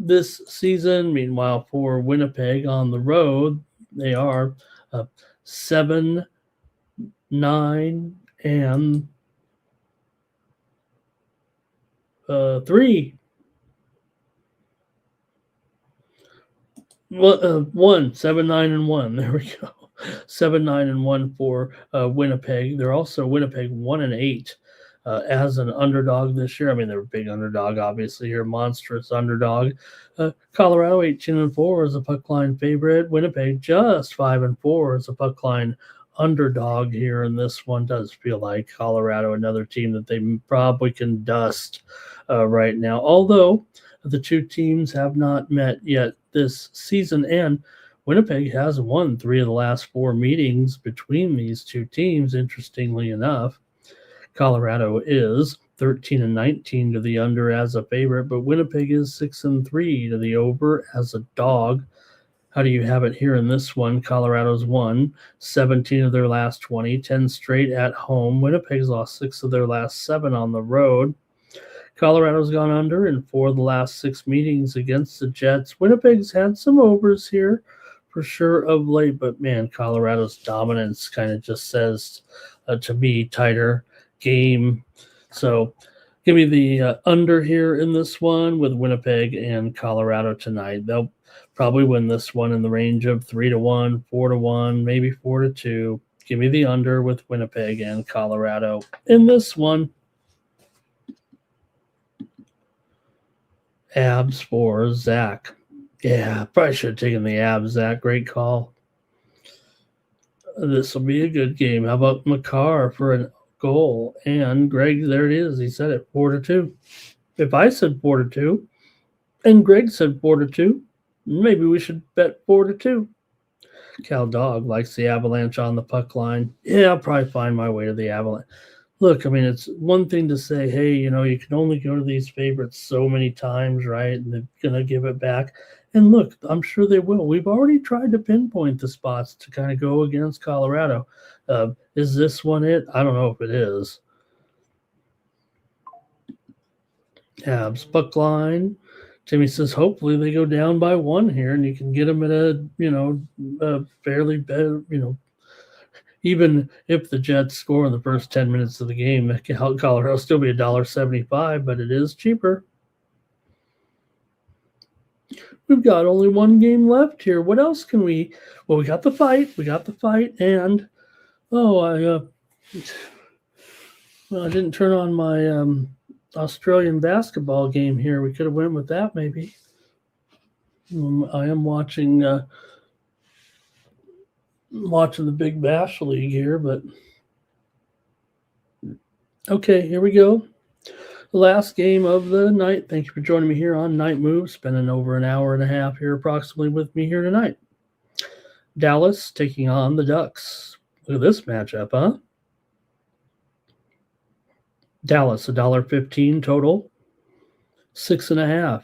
this season. Meanwhile, for Winnipeg on the road, they are 7-9 and 3. Well, 7-9-1. There we go. 7-9-1 for Winnipeg. They're also Winnipeg 1-8 as an underdog this year. I mean, they're a big underdog, obviously. Here, monstrous underdog. Colorado 18-4 as a puck line favorite. Winnipeg just 5-4 as a puck line underdog here, and this one does feel like Colorado, another team that they probably can dust right now. Although the two teams have not met yet this season, and Winnipeg has won 3 of the last 4 meetings between these two teams, interestingly enough. Colorado is 13-19 to the under as a favorite, but Winnipeg is 6-3 to the over as a dog. How do you have it here in this one? Colorado's won 17 of their last 20, 10 straight at home. Winnipeg's lost 6 of their last 7 on the road. Colorado's gone under in 4 of the last 6 meetings against the Jets. Winnipeg's had some overs here for sure of late, but man, Colorado's dominance kind of just says to me, tighter game. So give me the under here in this one with Winnipeg and Colorado tonight. They'll probably win this one in the range of 3-1, 4-1, maybe 4-2. Give me the under with Winnipeg and Colorado in this one. Abs for Zach. Yeah, probably should have taken the abs, Zach. Great call. This will be a good game. How about McCarr for a goal? And Greg, there it is. He said it, 4-2. If I said 4-2 and Greg said 4-2, maybe we should bet 4-2. Cal Dog likes the Avalanche on the puck line. Yeah, I'll probably find my way to the Avalanche. Look, I mean, it's one thing to say, hey, you can only go to these favorites so many times, right? And they're going to give it back. And look, I'm sure they will. We've already tried to pinpoint the spots to kind of go against Colorado. Is this one it? I don't know if it is. Habs puck line. Timmy says, hopefully they go down by 1 here, and you can get them at a fairly better, even if the Jets score in the first 10 minutes of the game, Colorado will still be $1.75, but it is cheaper. We've got only 1 game left here. What else can we? Well, we got the fight. And I didn't turn on my Australian basketball game here. We could have went with that maybe. I am watching the Big Bash League here, but okay, here we go. The last game of the night. Thank you for joining me here on Night Move. Spending over an hour and a half here approximately with me here tonight. Dallas taking on the Ducks. Look at this matchup, huh? Dallas, $1.15 total, 6.5.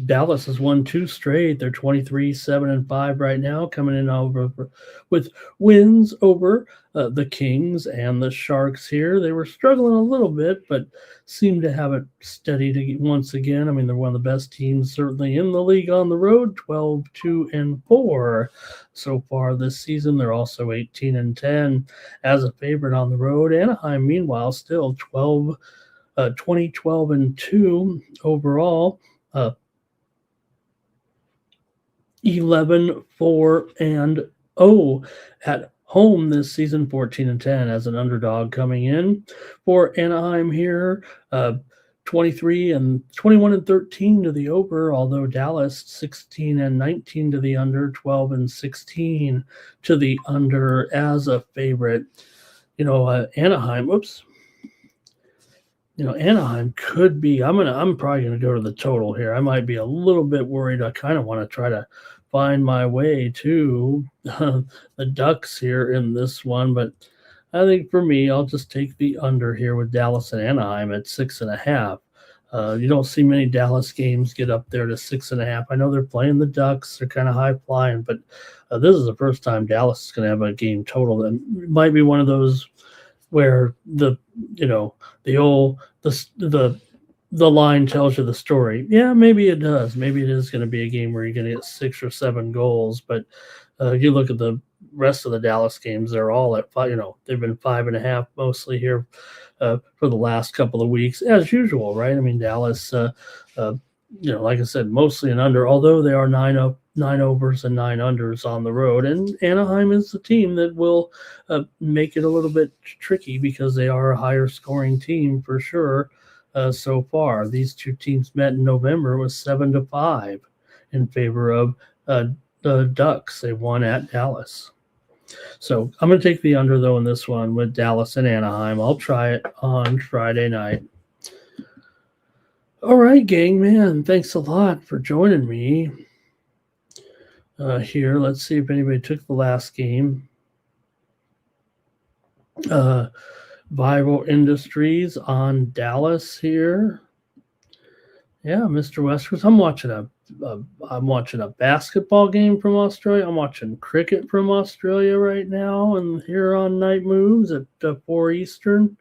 Dallas has won 2 straight. They're 23-7-5 right now, coming in over with wins over the Kings and the Sharks here. They were struggling a little bit, but seem to have it steady once again. I mean, they're one of the best teams certainly in the league on the road, 12-2-4 so far this season. They're also 18-10 as a favorite on the road. Anaheim, meanwhile, still 20-12-2 overall. 11-4-0 at home this season, 14-10 as an underdog coming in for Anaheim here. 21-13 to the over, although Dallas 16-19 to the under, 12-16 to the under as a favorite. Anaheim. Anaheim could be. I'm probably gonna go to the total here. I might be a little bit worried. I kind of want to try to find my way to the Ducks here in this one, but I think for me, I'll just take the under here with Dallas and Anaheim at 6.5. You don't see many Dallas games get up there to 6.5. I know they're playing the Ducks; they're kind of high flying, but this is the first time Dallas is going to have a game total. That might be one of those where the line tells you the story. Yeah, maybe it does. Maybe it is going to be a game where you're going to get 6 or 7 goals. But you look at the rest of the Dallas games; they're all at 5. They've been 5.5 mostly here for the last couple of weeks, as usual, right? I mean, Dallas, like I said, mostly an under. Although they are 9 overs and 9 unders on the road, and Anaheim is the team that will make it a little bit tricky because they are a higher scoring team for sure. So far, these two teams met in November with 7-5 in favor of the Ducks. They won at Dallas. So I'm going to take the under, though, in this one with Dallas and Anaheim. I'll try it on Friday night. All right, gang, man, thanks a lot for joining me here. Let's see if anybody took the last game. Viral Industries on Dallas here. Yeah, Mr. Westwards. I'm watching a basketball game from Australia. I'm watching cricket from Australia right now, and here on Night Moves at 4 Eastern.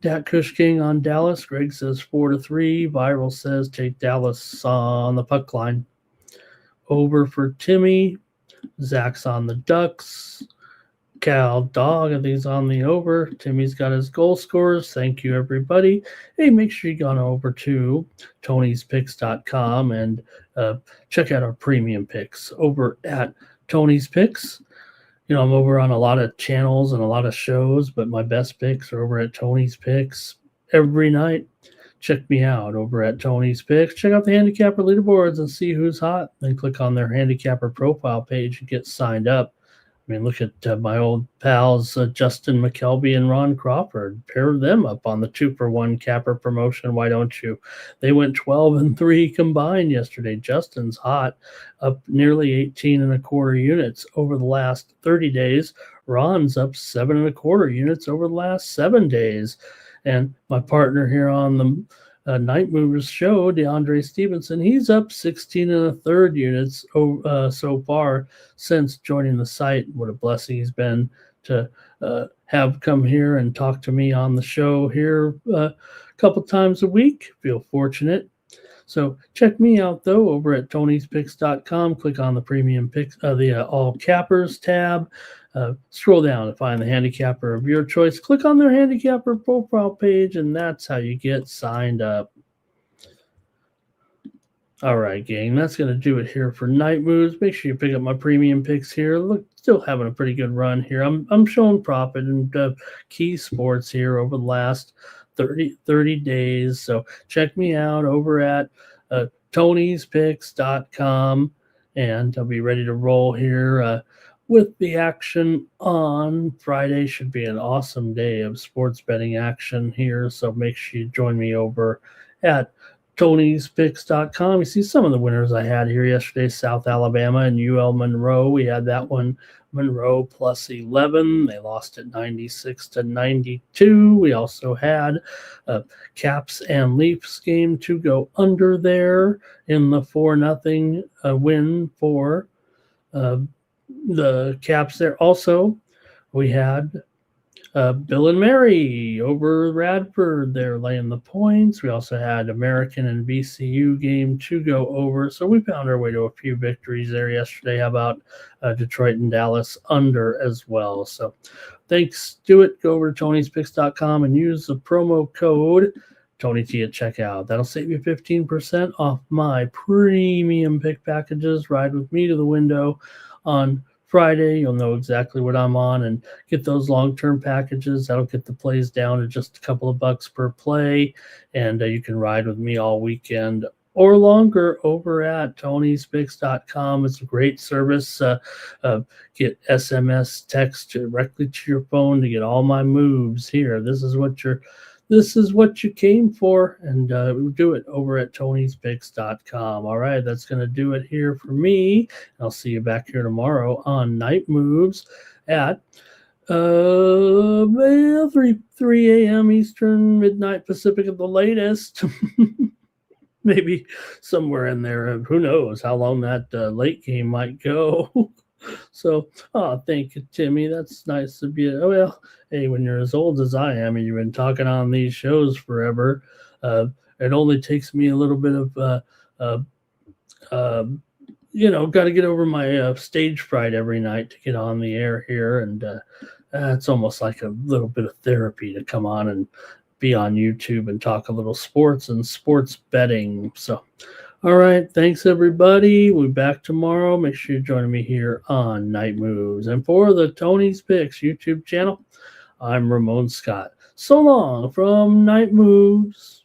Dak Kush King on Dallas. Greg says 4-3. Viral says take Dallas on the puck line. Over for Timmy. Zach's on the Ducks. Cal Dog, I think he's on the over. Timmy's got his goal scorers. Thank you, everybody. Hey, make sure you go on over to Tony'sPicks.com and check out our premium picks over at Tony's Picks. I'm over on a lot of channels and a lot of shows, but my best picks are over at Tony's Picks every night. Check me out over at Tony's Picks. Check out the handicapper leaderboards and see who's hot. Then click on their handicapper profile page and get signed up. I mean, look at my old pals, Justin McKelvey and Ron Crawford. Pair them up on the 2-for-1 capper promotion. Why don't you? They went 12-3 combined yesterday. Justin's hot, up nearly 18 and a quarter units over the last 30 days. Ron's up 7 and a quarter units over the last 7 days. And my partner here on the Night Movers show, DeAndre Stevenson, he's up 16 and a third units so far since joining the site. What a blessing he's been to have come here and talk to me on the show here a couple times a week. Feel fortunate. So check me out, though, over at Tony'sPicks.com. Click on the Premium Picks, the All Cappers tab. Scroll down to find the handicapper of your choice. Click on their handicapper profile page, and that's how you get signed up. All right, gang, that's going to do it here for Night Moves. Make sure you pick up my premium picks here. Look, still having a pretty good run here. I'm showing profit in key sports here over the last 30 days. So check me out over at Tony'sPicks.com, and I'll be ready to roll here with the action on Friday. Should be an awesome day of sports betting action here. So make sure you join me over at Tony'sPicks.com. You see some of the winners I had here yesterday: South Alabama and UL Monroe. We had that one, Monroe plus 11. They lost at 96-92. We also had Caps and Leafs game to go under there in the 4-0 win for the Caps there. Also, we had Bill and Mary over Radford. They're laying the points. We also had American and VCU game to go over. So we found our way to a few victories there yesterday. How about Detroit and Dallas under as well? So thanks. Do it. Go over to Tony'sPicks.com and use the promo code TonyT at checkout. That'll save you 15% off my premium pick packages. Ride with me to the window on Friday. You'll know exactly what I'm on and get those long-term packages. That'll get the plays down to just a couple of bucks per play, and you can ride with me all weekend or longer over at Tony'sPicks.com. It's a great service. Get SMS text directly to your phone to get all my moves here. This is what you came for, and do it over at Tony'sPicks.com. All right, that's going to do it here for me. I'll see you back here tomorrow on Night Moves at 3 a.m. Eastern, midnight Pacific at the latest. Maybe somewhere in there. Who knows how long that late game might go. So, thank you, Timmy. That's nice of you. Oh, well, hey, when you're as old as I am and you've been talking on these shows forever, it only takes me a little bit of, got to get over my stage fright every night to get on the air here. And it's almost like a little bit of therapy to come on and be on YouTube and talk a little sports and sports betting. So, all right, thanks everybody. We'll be back tomorrow. Make sure you're joining me here on Night Moves. And for the Tony's Picks YouTube channel, I'm Ramon Scott. So long from Night Moves.